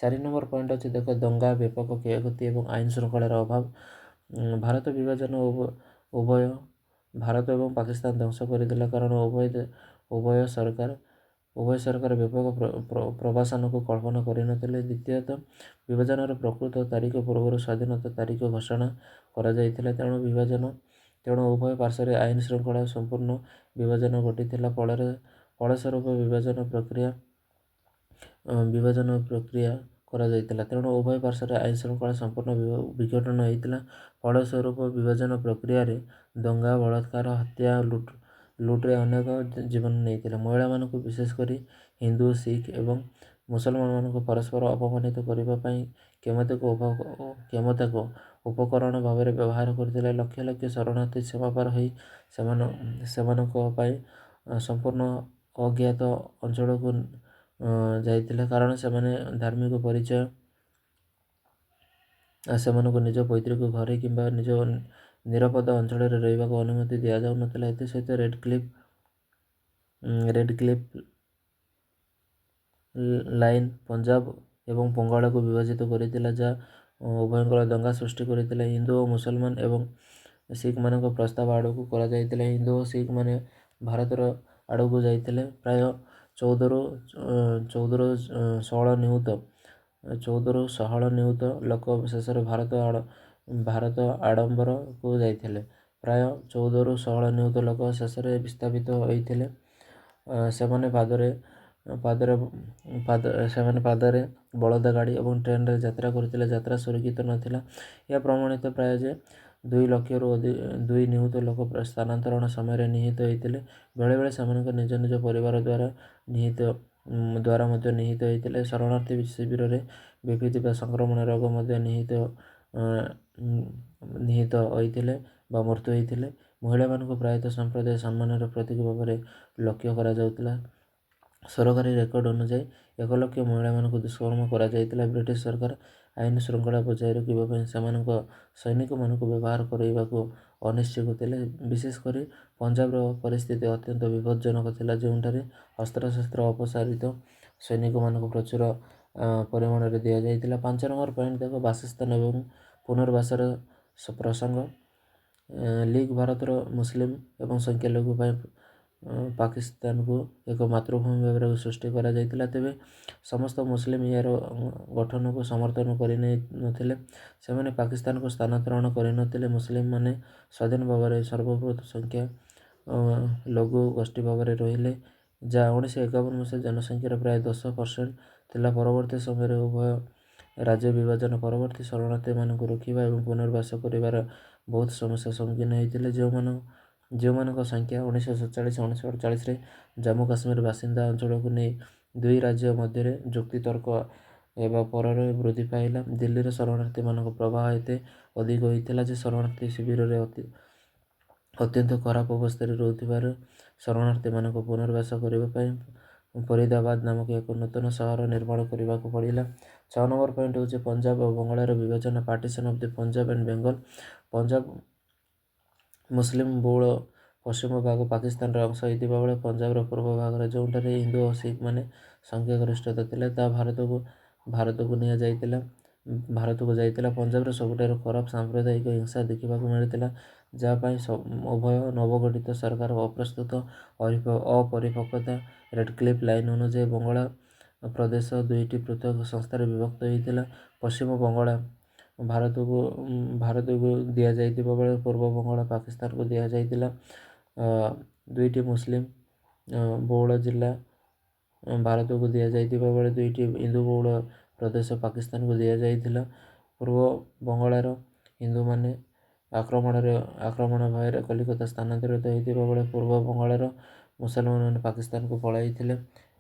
4 ନମ୍ବର ପଏଣ୍ଟ ଅଛି ଦଙ୍ଗା, ବ୍ୟାପକ କ୍ଷୟକ୍ଷତି ଏବଂ ଆଇନ ଶୃଙ୍ଖଳାର ଅଭାବ। ଭାରତ ବିଭାଜନ ଉଭୟ ଭାରତ ଏବଂ ପାକିସ୍ତାନ ଧ୍ୱଂସ କରିଥିଲା, କାରଣ ଉଭୟ ସରକାର ବ୍ୟାପକ ପ୍ରବାସନକୁ କଳ୍ପନା କରିନଥିଲେ। ଦ୍ୱିତୀୟତଃ, ବିଭାଜନର ପ୍ରକୃତ ତାରିଖ ପୂର୍ବରୁ ସ୍ୱାଧୀନତା ତାରିଖ ଘୋଷଣା କରାଯାଇଥିଲା। ତେଣୁ ଉଭୟ ପାର୍ଶ୍ୱରେ ଆଇନ ଶୃଙ୍ଖଳା ସମ୍ପୂର୍ଣ୍ଣ ବିଭାଜନ ଘଟିଥିଲା। ଫଳସ୍ୱରୂପ ବିଭାଜନ ପ୍ରକ୍ରିୟା କରାଯାଇଥିଲା। ତେଣୁ ଉଭୟ ପାର୍ଶ୍ୱରେ ଆଇନ ଶୃଙ୍ଖଳା ସମ୍ପୂର୍ଣ୍ଣ ବିଘଟନ ହୋଇଥିଲା। ଫଳସ୍ୱରୂପ ବିଭାଜନ ପ୍ରକ୍ରିୟାରେ ଦଙ୍ଗା, ବଳାତ୍କାର, ହତ୍ୟା, ଲୁଟ୍ରେ ଅନେକ ଜୀବନ ନେଇଥିଲା। ମହିଳାମାନଙ୍କୁ, ବିଶେଷ କରି ହିନ୍ଦୁ, ଶିଖ ଏବଂ ମୁସଲମାନମାନଙ୍କୁ ପରସ୍ପର ଅପମାନିତ କରିବା ପାଇଁ କ୍ଷମତାକୁ ଉପକରଣ ଭାବରେ ବ୍ୟବହାର କରୁଥିଲେ। ଲକ୍ଷ ଲକ୍ଷ ଶରଣାର୍ଥୀ ସୀମା ପାର ହୋଇ ସେମାନଙ୍କ ପାଇଁ ସମ୍ପୂର୍ଣ୍ଣ ଅଜ୍ଞାତ ଅଞ୍ଚଳକୁ ଯାଇଥିଲେ, କାରଣ ସେମାନେ ଧାର୍ମିକ ପରିଚୟ ସେମାନଙ୍କୁ ନିଜ ପୈତୃକ ଘରେ କିମ୍ବା ନିଜ ନିରାପଦ ଅଞ୍ଚଳରେ ରହିବାକୁ ଅନୁମତି ଦିଆଯାଉନଥିଲା। ଏଥିସହିତ ରେଡ୍ କ୍ଲିଫ୍ ଲାଇନ୍ ପଞ୍ଜାବ ଏବଂ ବଙ୍ଗାଳକୁ ବିଭାଜିତ କରିଥିଲା, ଯାହା ଉଭୟଙ୍କର ଦଙ୍ଗା ସୃଷ୍ଟି କରିଥିଲା। ହିନ୍ଦୁ ଓ ମୁସଲମାନ ଏବଂ ଶିଖମାନଙ୍କ ପ୍ରସ୍ତାବ ଆଡ଼କୁ କରାଯାଇଥିଲା। ହିନ୍ଦୁ ଓ ଶିଖମାନେ ଭାରତର ଆଡ଼କୁ ଯାଇଥିଲେ। ପ୍ରାୟ 14ରୁ 16 ନିୟୁତ ଲୋକ ଶେଷରେ ଭାରତ ଆଡ଼ମ୍ବରକୁ ଯାଇଥିଲେ। ପ୍ରାୟ 14ରୁ 16 ନିୟୁତ ଲୋକ ଶେଷରେ ବିସ୍ଥାପିତ ହୋଇଥିଲେ। ସେମାନେ ପାଦରେ ବଳଦ ଗାଡ଼ି ଏବଂ ଟ୍ରେନରେ ଯାତ୍ରା କରୁଥିଲେ। ଯାତ୍ରା ସୁରକ୍ଷିତ ନଥିଲା। ଏହା ପ୍ରମାଣିତ ପ୍ରାୟ ଯେ 2 ଲକ୍ଷରୁ 2 ନିୟୁତ ଲୋକ ସ୍ଥାନାନ୍ତରଣ ସମୟରେ ନିହତ ହୋଇଥିଲେ। ବେଳେବେଳେ ସେମାନଙ୍କ ନିଜ ନିଜ ପରିବାର ଦ୍ୱାରା ମଧ୍ୟ ନିହତ ହୋଇଥିଲେ। ଶରଣାର୍ଥୀ ଶିବିରରେ ବ୍ୟାପିଥିବା ସଂକ୍ରମଣ ରୋଗ ମଧ୍ୟ ନିହତ ହୋଇଥିଲେ ବା ମୃତ୍ୟୁ ହୋଇଥିଲେ। ମହିଳାମାନଙ୍କୁ ପ୍ରାୟତଃ ସମ୍ପ୍ରଦାୟ ସମ୍ମାନର ପ୍ରତୀକ ଭାବରେ ଲକ୍ଷ୍ୟ କରାଯାଉଥିଲା। ସରକାରୀ ରେକର୍ଡ ଅନୁଯାୟୀ 1 ଲକ୍ଷ ମହିଳାମାନଙ୍କୁ ଦୁଷ୍କର୍ମ କରାଯାଇଥିଲା। ବ୍ରିଟିଶ ସରକାର ଆଇନ ଶୃଙ୍ଖଳା ବଜାୟ ରଖିବା ପାଇଁ ସେମାନଙ୍କ ସୈନିକମାନଙ୍କୁ ବ୍ୟବହାର କରିବାକୁ ଅନିଚ୍ଛୁକ ଥିଲେ। ବିଶେଷ କରି ପଞ୍ଜାବର ପରିସ୍ଥିତି ଅତ୍ୟନ୍ତ ବିପଜ୍ଜନକ ଥିଲା, ଯେଉଁଠାରେ ଅସ୍ତ୍ରଶସ୍ତ୍ର ଅପସାରିତ ସୈନିକମାନଙ୍କୁ ପ୍ରଚୁର ପରିମାଣରେ ଦିଆଯାଇଥିଲା। 5 ନମ୍ବର ପଏଣ୍ଟ ଦେଖ, ବାସସ୍ଥାନ ଏବଂ ପୁନର୍ବାସର ପ୍ରସଙ୍ଗ। ଲିଗ୍ ଭାରତର ମୁସଲିମ ଏବଂ ସଂଖ୍ୟାଲଘୁ ପାଇଁ ପାକିସ୍ତାନକୁ ଏକ ମାତୃଭୂମି ଭାବରେ ସୃଷ୍ଟି କରାଯାଇଥିଲା। ତେବେ ସମସ୍ତ ମୁସଲିମ ଏହାର ଗଠନକୁ ସମର୍ଥନ କରିନଥିଲେ। ସେମାନେ ପାକିସ୍ତାନକୁ ସ୍ଥାନାନ୍ତରଣ କରିନଥିଲେ। ମୁସଲିମମାନେ ସ୍ୱାଧୀନ ଭାବରେ ସର୍ବବୃହତ ସଂଖ୍ୟା ଲଘୁ ଗୋଷ୍ଠୀ ଭାବରେ ରହିଲେ, ଯାହା 1951 ମସିହା ଜନସଂଖ୍ୟାର ପ୍ରାୟ 10% ଥିଲା। ପରବର୍ତ୍ତୀ ସମୟରେ ଉଭୟ ରାଜ୍ୟ ବିଭାଜନ ପରବର୍ତ୍ତୀ ଶରଣାର୍ଥୀମାନଙ୍କୁ ରୋକିବା ଏବଂ ପୁନର୍ବାସ କରିବାର ବହୁତ ସମସ୍ୟାର ସମ୍ମୁଖୀନ ହୋଇଥିଲେ, ଯେଉଁମାନଙ୍କ ସଂଖ୍ୟା 1947-1948ରେ ଜାମ୍ମୁ କାଶ୍ମୀର ବାସିନ୍ଦା ଅଞ୍ଚଳକୁ ନେଇ ଦୁଇ ରାଜ୍ୟ ମଧ୍ୟରେ ଯୁକ୍ତିତର୍କ ହେବା ପରରେ ବୃଦ୍ଧି ପାଇଲା। ଦିଲ୍ଲୀର ଶରଣାର୍ଥୀମାନଙ୍କ ପ୍ରବାହ ଏତେ ଅଧିକ ହୋଇଥିଲା ଯେ ଶରଣାର୍ଥୀ ଶିବିରରେ ଅତ୍ୟନ୍ତ ଖରାପ ଅବସ୍ଥାରେ ରହୁଥିବାରୁ ଶରଣାର୍ଥୀମାନଙ୍କୁ ପୁନର୍ବାସ କରିବା ପାଇଁ ଫରିଦାବାଦ ନାମକ ଏକ ନୂତନ ସହର ନିର୍ମାଣ କରିବାକୁ ପଡ଼ିଲା। 6 ନମ୍ବର ପଏଣ୍ଟ ହେଉଛି ପଞ୍ଜାବ ଓ ବଙ୍ଗଳାର ବିଭାଜନ। Partition of the Punjab and Bengal. Punjab ମୁସଲିମ ବହୁଳ ପଶ୍ଚିମ ଭାଗ ପାକିସ୍ତାନର ଅଂଶ ହୋଇଥିବା ବେଳେ ପଞ୍ଜାବର ପୂର୍ବ ଭାଗରେ, ଯେଉଁଠାରେ ହିନ୍ଦୁ ଓ ଶିଖମାନେ ସଂଖ୍ୟାଗରିଷ୍ଠତା ଥିଲେ, ତାହା ଭାରତକୁ ଯାଇଥିଲା। ପଞ୍ଜାବର ସବୁଠାରୁ ଖରାପ ସାମ୍ପ୍ରଦାୟିକ ହିଂସା ଦେଖିବାକୁ ମିଳିଥିଲା, ଯାହା ପାଇଁ ଉଭୟ ନବଗଠିତ ସରକାର ଅପ୍ରସ୍ତୁତ ଅପରିପକ୍ୱତା। ରେଡ୍ କ୍ଲିଫ୍ ଲାଇନ୍ ଅନୁଯାୟୀ ବଙ୍ଗଳା ପ୍ରଦେଶ 2ଟି ପୃଥକ ସଂସ୍ଥାରେ ବିଭକ୍ତ ହୋଇଥିଲା। ପଶ୍ଚିମ ବଙ୍ଗଳା ଭାରତକୁ ଦିଆଯାଇଥିବା ବେଳେ ପୂର୍ବ ବଙ୍ଗଳା ପାକିସ୍ତାନକୁ ଦିଆଯାଇଥିଲା। 2ଟି ମୁସଲିମ ବହୁଳ ଜିଲ୍ଲା ଭାରତକୁ ଦିଆଯାଇଥିବା ବେଳେ 2ଟି ହିନ୍ଦୁ ବହୁଳ ପ୍ରଦେଶ ପାକିସ୍ତାନକୁ ଦିଆଯାଇଥିଲା। ପୂର୍ବ ବଙ୍ଗଳାର ହିନ୍ଦୁମାନେ ଆକ୍ରମଣ ଭୟରେ କଲିକତା ସ୍ଥାନାନ୍ତରିତ ହୋଇଥିବା ବେଳେ ପୂର୍ବ ବଙ୍ଗଳାର ମୁସଲମାନମାନେ ପାକିସ୍ତାନକୁ ପଳାଇଥିଲେ।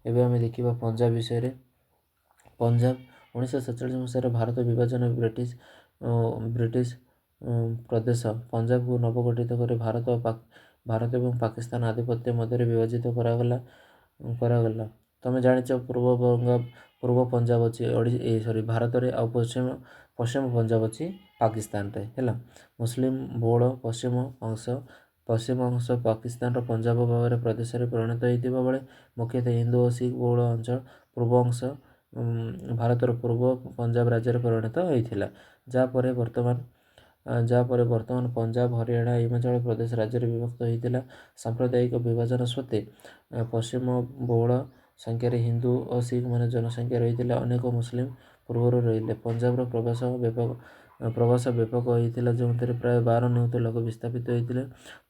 ଏବେ ଆମେ ଦେଖିବା ପଞ୍ଜାବ ବିଷୟରେ। ପଞ୍ଜାବ 1947 ମସିହାରେ ଭାରତ ବିଭାଜନ ବ୍ରିଟିଶ ପ୍ରଦେଶ ପଞ୍ଜାବକୁ ନବଗଠିତ କରି ଭାରତ ଏବଂ ପାକିସ୍ତାନ ଆଧିପତ୍ୟ ମଧ୍ୟରେ ବିଭାଜିତ କରାଗଲା। ତମେ ଜାଣିଛ ପୂର୍ବ ପଞ୍ଜାବ ଅଛି ଭାରତରେ ଆଉ ପଶ୍ଚିମ ପଞ୍ଜାବ ଅଛି ପାକିସ୍ତାନରେ ହେଲା। ମୁସଲିମ ବହୁଳ ପଶ୍ଚିମ ଅଂଶ ପାକିସ୍ତାନର ପଞ୍ଜାବ ଭାବରେ ପ୍ରଦେଶରେ ପରିଣତ ହୋଇଥିବା ବେଳେ ମୁଖ୍ୟତଃ ହିନ୍ଦୁ ଓ ଶିଖ ବହୁଳ ଅଞ୍ଚଳ ପୂର୍ବ ଅଂଶ ଭାରତର ପୂର୍ବ ପଞ୍ଜାବ ରାଜ୍ୟରେ ପରିଣତ ହୋଇଥିଲା, ଯାହା ପରେ ବର୍ତ୍ତମାନ ପଞ୍ଜାବ, ହରିୟାଣା, ହିମାଚଳ ପ୍ରଦେଶ ରାଜ୍ୟରେ ବିଭକ୍ତ ହୋଇଥିଲା। ସାମ୍ପ୍ରଦାୟିକ ବିଭାଜନ ସତ୍ତ୍ୱେ ପଶ୍ଚିମ ବହୁଳ ସଂଖ୍ୟାରେ ହିନ୍ଦୁ ଓ ଶିଖମାନେ ଜନସଂଖ୍ୟା ରହିଥିଲେ। ଅନେକ ମୁସଲିମ ପୂର୍ବରୁ ରହିଲେ। ପଞ୍ଜାବର ପ୍ରବାସ ବ୍ୟାପକ ହୋଇଥିଲା, ଯେଉଁଥିରେ ପ୍ରାୟ 12 ନିୟୁତ ଲୋକ ବିସ୍ଥାପିତ ହୋଇଥିଲେ।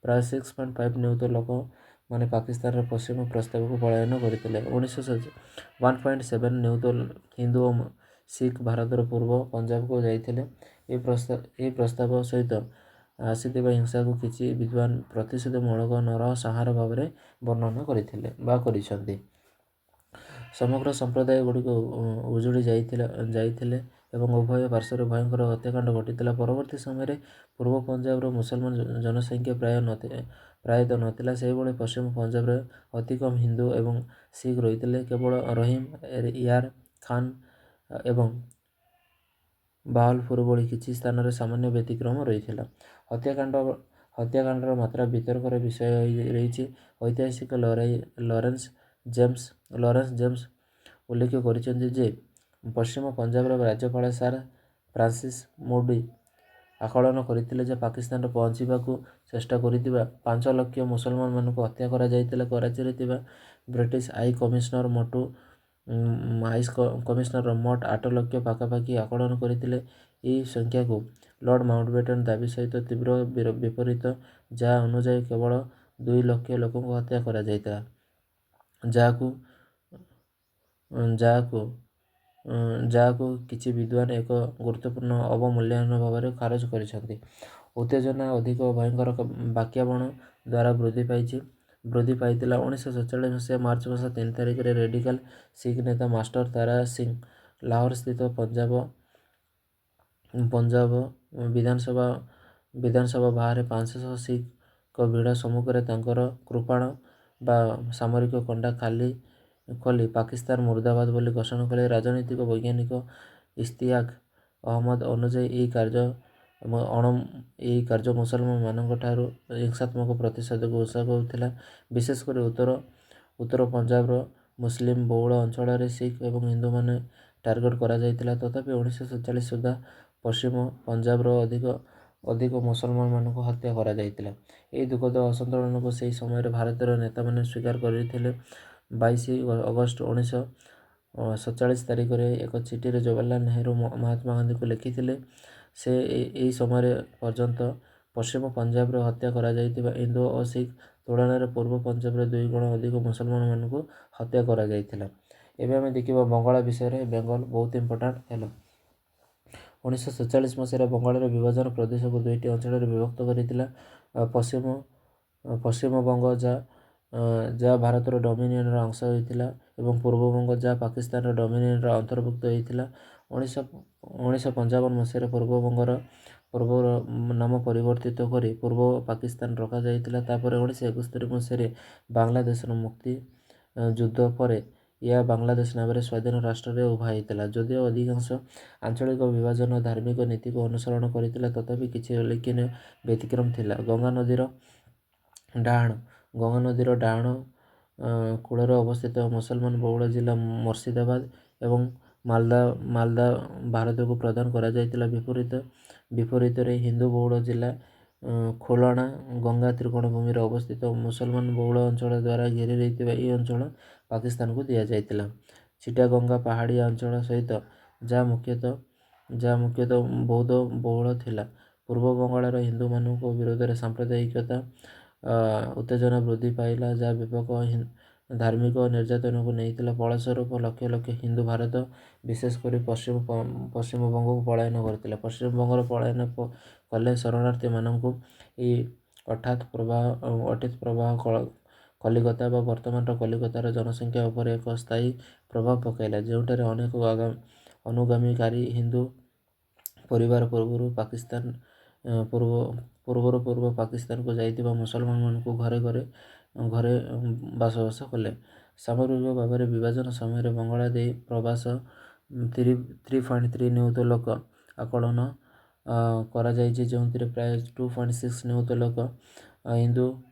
ପ୍ରାୟ 6.5 ନିୟୁତ ଲୋକମାନେ ପାକିସ୍ତାନର ପଶ୍ଚିମ ପ୍ରସ୍ତାବକୁ ପଳାୟନ କରିଥିଲେ। 1.7 ନିୟୁତ ହିନ୍ଦୁ ଓ ଶିଖ ଭାରତର ପୂର୍ବ ପଞ୍ଜାବକୁ ଯାଇଥିଲେ। ଏହି ପ୍ରସ୍ତାବ ସହିତ ଆସିଥିବା ହିଂସାକୁ କିଛି ବିଦ୍ୱାନ ପ୍ରତିଶୋଧମୂଳକ ନରସଂହାର ଭାବରେ ବର୍ଣ୍ଣନା କରିଛନ୍ତି। ସମଗ୍ର ସମ୍ପ୍ରଦାୟ ଗୁଡ଼ିକ ଉଜୁଡ଼ି ଯାଇଥିଲେ ଏବଂ ଉଭୟ ପାର୍ଶ୍ୱରେ ଭୟଙ୍କର ହତ୍ୟାକାଣ୍ଡ ଘଟିଥିଲା। ପରବର୍ତ୍ତୀ ସମୟରେ ପୂର୍ବ ପଞ୍ଜାବର ମୁସଲମାନ ଜନସଂଖ୍ୟା ପ୍ରାୟତଃ ନଥିଲା। ସେହିଭଳି ପଶ୍ଚିମ ପଞ୍ଜାବରେ ଅତି କମ୍ ହିନ୍ଦୁ ଏବଂ ଶିଖ ରହିଥିଲେ। କେବଳ ରହିମ ୟାର ଖାନ ଏବଂ ବାହାଲପୁର ଭଳି କିଛି ସ୍ଥାନରେ ସାମାନ୍ୟ ବ୍ୟତିକ୍ରମ ରହିଥିଲା। ହତ୍ୟାକାଣ୍ଡର ମାତ୍ରା ବିତର୍କର ବିଷୟ ରହିଛି। ଐତିହାସିକ ଲରେନ୍ସ ଜେମ୍ସ ଉଲ୍ଲେଖ କରିଛନ୍ତି ଯେ ପଶ୍ଚିମ ପଞ୍ଜାବର ରାଜ୍ୟପାଳ ସାର୍ ଫ୍ରାନ୍ସିସ୍ ମୋଡି ଆକଳନ କରିଥିଲେ ଯେ ପାକିସ୍ତାନରେ ପହଞ୍ଚିବାକୁ ଚେଷ୍ଟା କରିଥିବା 5 ଲକ୍ଷ ମୁସଲମାନମାନଙ୍କୁ ହତ୍ୟା କରାଯାଇଥିଲା। କରାଚିରେ ଥିବା ବ୍ରିଟିଶ ହାଇ କମିଶନର ମୋଟ 8 ଲକ୍ଷ ପାଖାପାଖି ଆକଳନ କରିଥିଲେ। ଏହି ସଂଖ୍ୟାକୁ ଲର୍ଡ ମାଉଣ୍ଟବେଟନ ଦାବି ସହିତ ତୀବ୍ର ବିପରୀତ, ଯାହା ଅନୁଯାୟୀ କେବଳ 2 ଲକ୍ଷ ଲୋକଙ୍କୁ ହତ୍ୟା କରାଯାଇଥିଲା, ଯାହାକୁ କିଛି ବିଦ୍ୱାନ ଏକ ଗୁରୁତ୍ୱପୂର୍ଣ୍ଣ ଅବମୂଲ୍ୟାୟନ ଭାବରେ ଖାରଜ କରିଛନ୍ତି। ଉତ୍ତେଜନା ଅଧିକ ଭୟଙ୍କର ବାକ୍ୟାବଣ ଦ୍ୱାରା ବୃଦ୍ଧି ପାଇଥିଲା। 1947 ମସିହା ମାର୍ଚ୍ଚ ମାସ 3 ତାରିଖରେ ରେଡିକାଲ ଶିଖ ନେତା ମାଷ୍ଟର ତାରା ସିଂ ଲାହୋର ସ୍ଥିତ ପଞ୍ଜାବ ବିଧାନସଭା ବାହାରେ 500 ଶିଖଙ୍କ ଭିଡ଼ ସମ୍ମୁଖରେ ତାଙ୍କର କୃପାଣ ବା ସାମରିକ କଣ୍ଡା ଖୋଲି ପାକିସ୍ତାନ ମୁର୍ଦାବାଦ ବୋଲି ଘୋଷଣା କଲେ। ରାଜନୈତିକ ବୈଜ୍ଞାନିକ ଇସ୍ତିଆକ ଅହମଦ ଅନୁଯାୟୀ ଏହି କାର୍ଯ୍ୟ ମୁସଲମାନମାନଙ୍କଠାରୁ ହିଂସାତ୍ମକ ପ୍ରତିଶୋଧକୁ ଉତ୍ସାହ ଥିଲା। ବିଶେଷ କରି ଉତ୍ତର ପଞ୍ଜାବର ମୁସଲିମ ବହୁଳ ଅଞ୍ଚଳରେ ଶିଖ ଏବଂ ହିନ୍ଦୁମାନେ ଟାର୍ଗେଟ କରାଯାଇଥିଲା। ତଥାପି 1947 ସୁଦ୍ଧା ପଶ୍ଚିମ ପଞ୍ଜାବର ଅଧିକ ମୁସଲମାନମାନଙ୍କୁ ହତ୍ୟା କରାଯାଇଥିଲା। ଏହି ଦୁଃଖଦ ଅସନ୍ତୁଳନକୁ ସେହି ସମୟରେ ଭାରତୀୟ ନେତାମାନେ ସ୍ୱୀକାର କରିଥିଲେ। 22 ଅଗଷ୍ଟ 1947 ତାରିଖରେ ଏକ ଚିଠିରେ ଜବାହରଲାଲ ନେହେରୁ ମହାତ୍ମା ଗାନ୍ଧୀଙ୍କୁ ଲେଖିଥିଲେ, ସେ ଏହି ସମୟ ପର୍ଯ୍ୟନ୍ତ ପଶ୍ଚିମ ପଞ୍ଜାବରେ ହତ୍ୟା କରାଯାଇଥିବା ହିନ୍ଦୁ ଓ ଶିଖ ତୁଳନାରେ ପୂର୍ବ ପଞ୍ଜାବରେ 2 ଗୁଣ ଅଧିକ ମୁସଲମାନମାନଙ୍କୁ ହତ୍ୟା କରାଯାଇଥିଲା। ଏବେ ଆମେ ଦେଖିବା ବଙ୍ଗଳା ବିଷୟରେ। ବେଙ୍ଗଲ ବହୁତ ଇମ୍ପୋର୍ଟାଣ୍ଟ ହେଲା। 1947 ମସିହାରେ ବଙ୍ଗାଳର ବିଭାଜନ ପ୍ରଦେଶକୁ 2ଟି ଅଞ୍ଚଳରେ ବିଭକ୍ତ କରିଥିଲା। ପଶ୍ଚିମବଙ୍ଗ ଯାହା ଭାରତର ଡୋମିନିୟନର ଅଂଶ ହୋଇଥିଲା ଏବଂ ପୂର୍ବବଙ୍ଗ ଯାହା ପାକିସ୍ତାନର ଡୋମିନିୟନର ଅନ୍ତର୍ଭୁକ୍ତ ହୋଇଥିଲା। 1955 ମସିହାରେ ପୂର୍ବବଙ୍ଗର ନାମ ପରିବର୍ତ୍ତିତ କରି ପୂର୍ବ ପାକିସ୍ତାନ ରଖାଯାଇଥିଲା। ତାପରେ 1971 ମସିହାରେ ବାଂଲାଦେଶର ମୁକ୍ତି ଯୁଦ୍ଧ ପରେ ଏହା ବାଂଲାଦେଶ ନାମରେ ସ୍ୱାଧୀନ ରାଷ୍ଟ୍ରରେ ଉଭା ହୋଇଥିଲା। ଯଦିଓ ଅଧିକାଂଶ ଆଞ୍ଚଳିକ ବିଭାଜନ ଧାର୍ମିକ ନୀତିକୁ ଅନୁସରଣ କରିଥିଲା, ତଥାପି କିଛି ଉଲ୍ଲେଖନୀୟ ବ୍ୟତିକ୍ରମ ଥିଲା। ଗଙ୍ଗା ନଦୀର ଡାହାଣ କୂଳରେ ଅବସ୍ଥିତ ମୁସଲମାନ ବହୁଳ ଜିଲ୍ଲା ମୁର୍ଶିଦାବାଦ ଏବଂ ମାଲଦା ଭାରତକୁ ପ୍ରଦାନ କରାଯାଇଥିଲା। ବିପରୀତରେ ହିନ୍ଦୁ ବହୁଳ ଜିଲ୍ଲା ଖୋଲଣା ଗଙ୍ଗା ତ୍ରିକୋଣଭୂମିରେ ଅବସ୍ଥିତ ମୁସଲମାନ ବହୁଳ ଅଞ୍ଚଳ ଦ୍ୱାରା ଘେରି ରହିଥିବା ଏହି ଅଞ୍ଚଳ ପାକିସ୍ତାନକୁ ଦିଆଯାଇଥିଲା। ଚିଟାଗଙ୍ଗା ପାହାଡ଼ିଆ ଅଞ୍ଚଳ ସହିତ, ଯାହା ମୁଖ୍ୟତଃ ବୌଦ୍ଧ ବହୁଳ ଥିଲା। ପୂର୍ବ ବଙ୍ଗଳାର ହିନ୍ଦୁମାନଙ୍କ ବିରୋଧରେ ସାମ୍ପ୍ରଦାୟିକତା ଉତ୍ତେଜନା ବୃଦ୍ଧି ପାଇଲା, ଯାହା ବ୍ୟାପକ ଧାର୍ମିକ ନିର୍ଯାତନାକୁ ନେଇଥିଲା। ଫଳସ୍ୱରୂପ ଲକ୍ଷ ଲକ୍ଷ ହିନ୍ଦୁ ଭାରତ, ବିଶେଷ କରି ପଶ୍ଚିମବଙ୍ଗକୁ ପଳାୟନ କରିଥିଲେ। ପଶ୍ଚିମବଙ୍ଗର ପଳାୟନ କଲେ ଶରଣାର୍ଥୀମାନଙ୍କୁ ଏହି ହଠାତ୍ ପ୍ରବାହ କଲିକତା ବା ବର୍ତ୍ତମାନର କଲିକତାର ଜନସଂଖ୍ୟା ଉପରେ ଏକ ସ୍ଥାୟୀ ପ୍ରଭାବ ପକାଇଲା, ଯେଉଁଠାରେ ଅନେକ ଅନୁଗାମୀକାରୀ ହିନ୍ଦୁ ପରିବାର ପୂର୍ବରୁ ପୂର୍ବ ପାକିସ୍ତାନକୁ ଯାଇଥିବା ମୁସଲମାନମାନଙ୍କୁ ଘରେ ବସବାସ କଲେ। ସାମଗ୍ରିକ ଭାବରେ ବିଭାଜନ ସମୟରେ ବଙ୍ଗଳା ଦେଇ ପ୍ରବାସ 3.3 ନିୟୁତ ଲୋକ ଆକଳନ କରାଯାଇଛି, ଯେଉଁଥିରେ ପ୍ରାୟ 2.6 ନିୟୁତ ଲୋକ ହିନ୍ଦୁ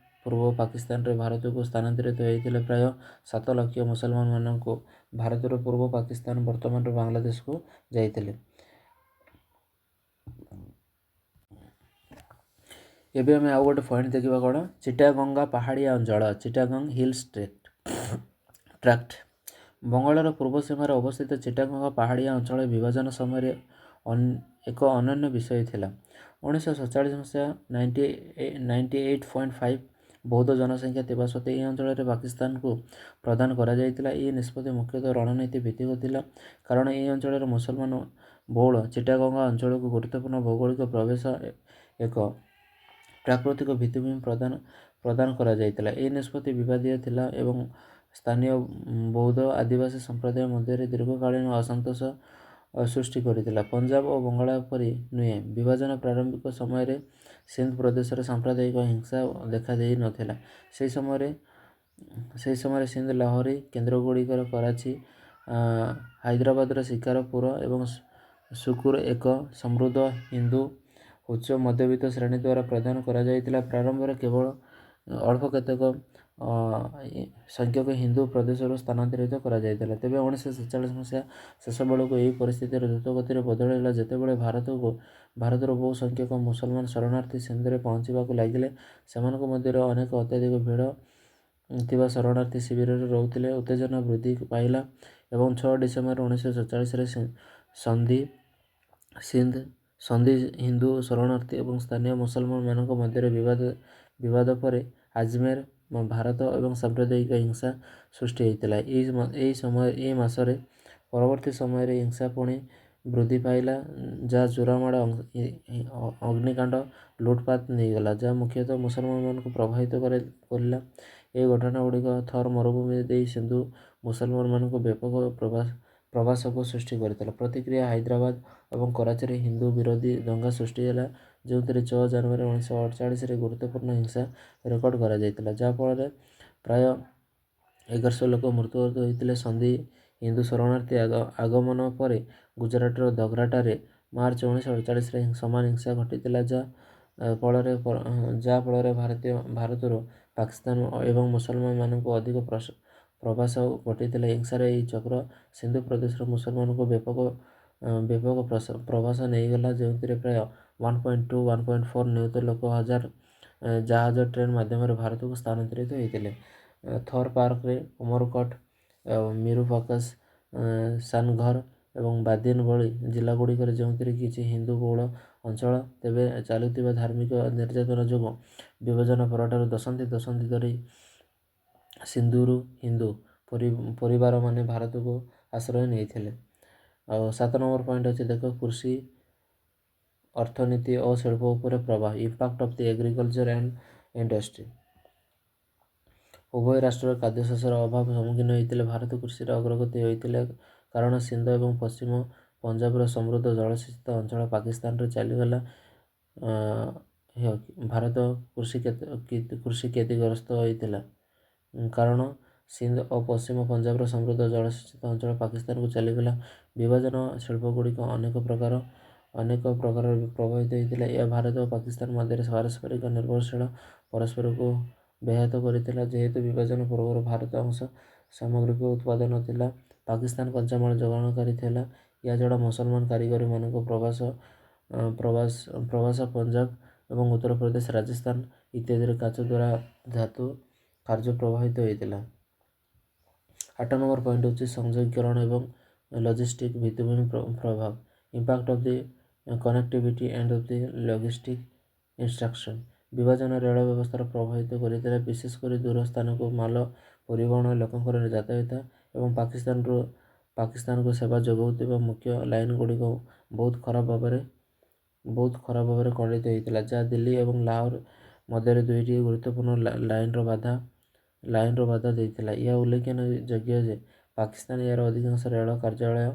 ପୂର୍ବ ପାକିସ୍ତାନରେ ଭାରତକୁ ସ୍ଥାନାନ୍ତରିତ ହୋଇଥିଲେ। ପ୍ରାୟ 7 ଲକ୍ଷ ମୁସଲମାନମାନଙ୍କୁ ଭାରତରୁ ପୂର୍ବ ପାକିସ୍ତାନ ବର୍ତ୍ତମାନର ବାଂଲାଦେଶକୁ ଯାଇଥିଲେ। ଏବେ ଆମେ ଆଉ ଗୋଟେ ପଏଣ୍ଟ ଦେଖିବା କ'ଣ, ଚିଟାଗଙ୍ଗା ପାହାଡ଼ିଆ ଅଞ୍ଚଳ, ଚିଟାଗଙ୍ଗ ହିଲ୍ସ ଟ୍ରାକ୍ଟ। ବଙ୍ଗଳାର ପୂର୍ବ ସୀମାରେ ଅବସ୍ଥିତ ଚିଟାଗଙ୍ଗା ପାହାଡ଼ିଆ ଅଞ୍ଚଳ ବିଭାଜନ ସମୟରେ ଏକ ଅନନ୍ୟ ବିଷୟ ଥିଲା। 1947 ମସିହା 98.5 ବୌଦ୍ଧ ଜନସଂଖ୍ୟା ଥିବା ସତ୍ତ୍ୱେ ଏହି ଅଞ୍ଚଳରେ ପାକିସ୍ତାନକୁ ପ୍ରଦାନ କରାଯାଇଥିଲା। ଏହି ନିଷ୍ପତ୍ତି ମୁଖ୍ୟତଃ ରଣନୀତି ଭିତ୍ତିକ ଥିଲା, କାରଣ ଏହି ଅଞ୍ଚଳରେ ମୁସଲମାନ ବହୁଳ ଚିଟାଗଙ୍ଗା ଅଞ୍ଚଳକୁ ଗୁରୁତ୍ୱପୂର୍ଣ୍ଣ ଭୌଗୋଳିକ ପ୍ରବେଶ ଏକ ପ୍ରାକୃତିକ ଭିତ୍ତିଭୂମି ପ୍ରଦାନ କରାଯାଇଥିଲା। ଏହି ନିଷ୍ପତ୍ତି ବିବାଦୀୟ ଥିଲା ଏବଂ ସ୍ଥାନୀୟ ବୌଦ୍ଧ ଆଦିବାସୀ ସମ୍ପ୍ରଦାୟ ମଧ୍ୟରେ ଦୀର୍ଘକାଳୀନ ଅସନ୍ତୋଷ ସୃଷ୍ଟି କରିଥିଲା। ପଞ୍ଜାବ ଓ ବଙ୍ଗଳା ପରି ନୁହେଁ। ବିଭାଜନ ପ୍ରାରମ୍ଭିକ ସମୟରେ ସିନ୍ଧ ପ୍ରଦେଶରେ ସାମ୍ପ୍ରଦାୟିକ ହିଂସା ଦେଖାଦେଇ ନଥିଲା। ସେହି ସମୟରେ ସିନ୍ଧ ଲାହୋରୀ କେନ୍ଦ୍ରଗୁଡ଼ିକର କରାଚି, ହାଇଦ୍ରାବାଦର ଶିକାରପୁର ଏବଂ ସୁକୁର ଏକ ସମୃଦ୍ଧ ହିନ୍ଦୁ ଉଚ୍ଚ ମଧ୍ୟବିତ୍ତ ଶ୍ରେଣୀ ଦ୍ୱାରା ପ୍ରଦାନ କରାଯାଇଥିଲା। ପ୍ରାରମ୍ଭରେ କେବଳ ଅଳ୍ପ କେତେକ ସଂଖ୍ୟକ ହିନ୍ଦୁ ପ୍ରଦେଶରୁ ସ୍ଥାନାନ୍ତରିତ କରାଯାଇଥିଲା। ତେବେ 1947 ମସିହା ଶେଷ ବେଳକୁ ଏହି ପରିସ୍ଥିତିର ଦ୍ରୁତଗତିରେ ବଦଳିଲା ଯେତେବେଳେ ଭାରତରୁ ବହୁ ସଂଖ୍ୟକ ମୁସଲମାନ ଶରଣାର୍ଥୀ ସିନ୍ଧରେ ପହଞ୍ଚିବାକୁ ଲାଗିଲେ। ସେମାନଙ୍କ ମଧ୍ୟରେ ଅନେକ ଅତ୍ୟଧିକ ଭିଡ଼ ଥିବା ଶରଣାର୍ଥୀ ଶିବିରରେ ରହୁଥିଲେ। ଉତ୍ତେଜନା ବୃଦ୍ଧି ପାଇଲା ଏବଂ 6 ଡିସେମ୍ବର 1947ରେ ସନ୍ଧି ହିନ୍ଦୁ ଶରଣାର୍ଥୀ ଏବଂ ସ୍ଥାନୀୟ ମୁସଲମାନମାନଙ୍କ ମଧ୍ୟରେ ବିବାଦ ପରେ ଆଜମେର, ଭାରତ ଏବଂ ସାମ୍ପ୍ରଦାୟିକ ହିଂସା ସୃଷ୍ଟି ହୋଇଥିଲା। ଏହି ମାସରେ ପରବର୍ତ୍ତୀ ସମୟରେ ହିଂସା ପୁଣି ବୃଦ୍ଧି ପାଇଲା, ଯାହା ଚୋରାମାଡ଼, ଅଗ୍ନିକାଣ୍ଡ, ଲୁଟପାଟ ନେଇଗଲା, ଯାହା ମୁଖ୍ୟତଃ ମୁସଲମାନମାନଙ୍କୁ ପ୍ରଭାବିତ କରିଲା। ଏହି ଘଟଣାଗୁଡ଼ିକ ଥର୍ ମରୁଭୂମି ଦେଇ ସିନ୍ଧୁ ମୁସଲମାନମାନଙ୍କୁ ବ୍ୟାପକ ପ୍ରବାସକୁ ସୃଷ୍ଟି କରିଥିଲା। ପ୍ରତିକ୍ରିୟା ହାଇଦ୍ରାବାଦ ଏବଂ କରାଚିରେ ହିନ୍ଦୁ ବିରୋଧୀ ଦଙ୍ଗା ସୃଷ୍ଟି ହେଲା, ଯେଉଁଥିରେ 6 ଜାନୁଆରୀ 1948ରେ ଗୁରୁତ୍ୱପୂର୍ଣ୍ଣ ହିଂସା ରେକର୍ଡ କରାଯାଇଥିଲା, ଯାହାଫଳରେ ପ୍ରାୟ 1100 ଲୋକ ମୃତ୍ୟୁବରଣ ହୋଇଥିଲେ। ସନ୍ଧି ହିନ୍ଦୁ ଶରଣାର୍ଥୀ ଆଗମନ ପରେ ଗୁଜରାଟର ଦଗ୍ରାଠାରେ ମାର୍ଚ୍ଚ 1948ରେ ସମାନ ହିଂସା ଘଟିଥିଲା, ଯାହା ଫଳରେ ଭାରତରୁ ପାକିସ୍ତାନ ଏବଂ ମୁସଲମାନମାନଙ୍କୁ ଅଧିକ ପ୍ରବାସ ଘଟିଥିଲା। ହିଂସାର ଏହି ଚକ୍ର ସିନ୍ଧୁ ପ୍ରଦେଶର ମୁସଲମାନଙ୍କୁ ବ୍ୟାପକ ପ୍ରବାସ ନେଇଗଲା, ଯେଉଁଥିରେ ପ୍ରାୟ 1.2-1.4 ନିୟୁତ ଲୋକ ଜାହାଜ, ଟ୍ରେନ୍ ମାଧ୍ୟମରେ ଭାରତକୁ ସ୍ଥାନାନ୍ତରିତ ହୋଇଥିଲେ। ଥର୍ ପାର୍କରେ ଉମରକୋଟ, ମିରୁପକ୍ସ, ସାନଘର ଏବଂ ବାଦିନ ଭଳି ଜିଲ୍ଲାଗୁଡ଼ିକରେ, ଯେଉଁଥିରେ କିଛି ହିନ୍ଦୁ ବହୁଳ ଅଞ୍ଚଳ, ତେବେ ଚାଲୁଥିବା ଧାର୍ମିକ ନିର୍ଯାତନା ଯୋଗୁଁ ବିଭାଜନ ପରଠାରୁ ଦଶନ୍ଧି ଧରି ସିନ୍ଧୁରୁ ହିନ୍ଦୁ ପରିବାରମାନେ ଭାରତକୁ ଆଶ୍ରୟ ନେଇଥିଲେ। ଆଉ 7 ନମ୍ବର ପଏଣ୍ଟ ଅଛି ଦେଖ, କୃଷି, ଅର୍ଥନୀତି ଓ ଶିଳ୍ପ ଉପରେ ପ୍ରଭାବ, impact of the agriculture and industry. ଉଭୟ ରାଷ୍ଟ୍ରରେ ଖାଦ୍ୟଶସ୍ୟର ଅଭାବ ସମ୍ମୁଖୀନ ହୋଇଥିଲେ। ଭାରତ କୃଷିରେ ଅଗ୍ରଗତି ହୋଇଥିଲା କାରଣ ସିନ୍ଧ ଏବଂ ପଶ୍ଚିମ ପଞ୍ଜାବର ସମୃଦ୍ଧ ଜଳସେଚିତ ଅଞ୍ଚଳ ପାକିସ୍ତାନରେ ଚାଲିଗଲା। ଭାରତ କୃଷି କ୍ଷତିଗ୍ରସ୍ତ ହୋଇଥିଲା କାରଣ ସିନ୍ଧ ଓ ପଶ୍ଚିମ ପଞ୍ଜାବର ସମୃଦ୍ଧ ଜଳସେଚିତ ଅଞ୍ଚଳ ପାକିସ୍ତାନକୁ ଚାଲିଗଲା। ବିଭାଜନ ଶିଳ୍ପଗୁଡ଼ିକ ଅନେକ ପ୍ରକାରରେ ପ୍ରଭାବିତ ହୋଇଥିଲା। ଏହା ଭାରତ ଓ ପାକିସ୍ତାନ ମଧ୍ୟରେ ପାରସ୍ପରିକ ନିର୍ଭରଶୀଳ ପରସ୍ପରକୁ ବ୍ୟାହତ କରିଥିଲା। ଯେହେତୁ ବିଭାଜନ ପୂର୍ବରୁ ଭାରତ ଅଂଶ ସାମଗ୍ରିକ ଉତ୍ପାଦନ ଥିଲା, ପାକିସ୍ତାନ କଞ୍ଚାମାଲ ଯୋଗାଣକାରୀ ଥିଲା। ଏହାଛଡ଼ା ମୁସଲମାନ କାରିଗରମାନଙ୍କ ପ୍ରବାସ ପଞ୍ଜାବ ଏବଂ ଉତ୍ତରପ୍ରଦେଶ, ରାଜସ୍ଥାନ ଇତ୍ୟାଦିରେ କାଚ ଦ୍ୱାରା ଧାତୁ କାର୍ଯ୍ୟ ପ୍ରଭାବିତ ହୋଇଥିଲା। 8 ନମ୍ବର ପଏଣ୍ଟ ହେଉଛି ସଂଯୋଗୀକରଣ ଏବଂ ଲଜିଷ୍ଟିକ୍ ଭିତ୍ତିଭୂମି ପ୍ରଭାବ, impact of the connectivity and of the logistic infrastructure. ବିଭାଜନ ରେଳ ବ୍ୟବସ୍ଥାର ପ୍ରଭାବିତ କରିଥିଲା, ବିଶେଷ କରି ଦୂର ସ୍ଥାନକୁ ମାଲ ପରିବହନ, ଲୋକଙ୍କର ଯାତାୟାତ ଏବଂ ପାକିସ୍ତାନକୁ ସେବା ଯୋଗାଉଥିବା ମୁଖ୍ୟ ଲାଇନଗୁଡ଼ିକ ବହୁତ ଖରାପ ଭାବରେ ଖଣ୍ଡିତ ହୋଇଥିଲା, ଯାହା ଦିଲ୍ଲୀ ଏବଂ ଲାହୋର ମଧ୍ୟରେ ଦୁଇଟି ଗୁରୁତ୍ୱପୂର୍ଣ୍ଣ ଲାଇନର ବାଧା ଦେଇଥିଲା। ଏହା ଉଲ୍ଲେଖଯୋଗ୍ୟ ଯେ ପାକିସ୍ତାନ ଏହାର ଅଧିକାଂଶ ରେଳ କାର୍ଯ୍ୟାଳୟ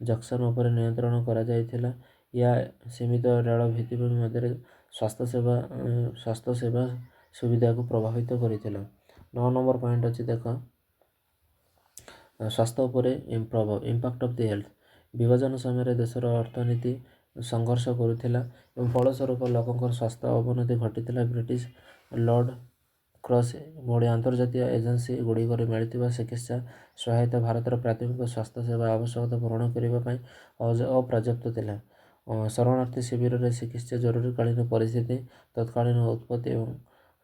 ଜଙ୍କସନ୍ ଉପରେ ନିୟନ୍ତ୍ରଣ କରାଯାଇଥିଲା। ଏହା ସୀମିତ ରେଳ ଭିତ୍ତିଭୂମି ମଧ୍ୟରେ ସ୍ୱାସ୍ଥ୍ୟ ସେବା ସୁବିଧାକୁ ପ୍ରଭାବିତ କରିଥିଲା। 9 ନମ୍ବର ପଏଣ୍ଟ ଅଛି ଦେଖ, ସ୍ୱାସ୍ଥ୍ୟ ଉପରେ ପ୍ରଭାବ, ଇମ୍ପାକ୍ଟ ଅଫ୍ ଦି ହେଲ୍ଥ। ବିଭାଜନ ସମୟରେ ଦେଶର ଅର୍ଥନୀତି ସଂଘର୍ଷ କରୁଥିଲା ଏବଂ ଫଳସ୍ୱରୂପ ଲୋକଙ୍କର ସ୍ୱାସ୍ଥ୍ୟ ଅବନତି ଘଟିଥିଲା। ବ୍ରିଟିଶ ରେଡ୍ କ୍ରସ୍ ଭଳି ଆନ୍ତର୍ଜାତୀୟ ଏଜେନ୍ସି ଗୁଡ଼ିକରେ ମିଳିଥିବା ଚିକିତ୍ସା ସହାୟତା ଭାରତର ପ୍ରାଥମିକ ସ୍ୱାସ୍ଥ୍ୟ ସେବା ଆବଶ୍ୟକତା ପୂରଣ କରିବା ପାଇଁ ଅପର୍ଯ୍ୟାପ୍ତ ଥିଲା। ଶରଣାର୍ଥୀ ଶିବିରରେ ଚିକିତ୍ସା ଜରୁରୀକାଳୀନ ପରିସ୍ଥିତି, ତତ୍କାଳୀନ ଉତ୍ପତ୍ତି ଏବଂ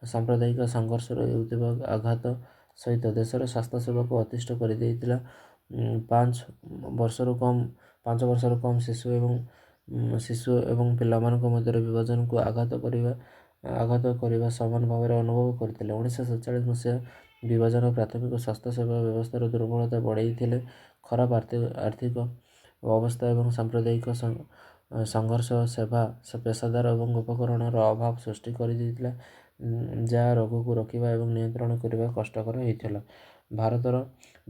ସାମ୍ପ୍ରଦାୟିକ ସଂଘର୍ଷରୁ ହେଉଥିବା ଆଘାତ ସହିତ ଦେଶର ସ୍ୱାସ୍ଥ୍ୟ ସେବାକୁ ଅତିଷ୍ଠ କରିଦେଇଥିଲା। 5 ବର୍ଷରୁ କମ୍ ଶିଶୁ ଏବଂ ପିଲାମାନଙ୍କ ମଧ୍ୟରେ ବିଭାଜନକୁ ଆଘାତ କରିବା ସମାନ ଭାବରେ ଅନୁଭବ କରିଥିଲେ। 1947 ମସିହା ବିଭାଜନ ପ୍ରାଥମିକ ସ୍ୱାସ୍ଥ୍ୟ ସେବା ବ୍ୟବସ୍ଥାର ଦୁର୍ବଳତା ବଢ଼ାଇଥିଲେ। ଖରାପ ଆର୍ଥିକ ଅବସ୍ଥା ଏବଂ ସାମ୍ପ୍ରଦାୟିକ ସଂଘର୍ଷ ସେବା ପେସାଦାର ଏବଂ ଉପକରଣର ଅଭାବ ସୃଷ୍ଟି କରିଦେଇଥିଲା, ଯାହା ରୋଗକୁ ରୋକିବା ଏବଂ ନିୟନ୍ତ୍ରଣ କରିବା କଷ୍ଟକର ହୋଇଥିଲା। ଭାରତର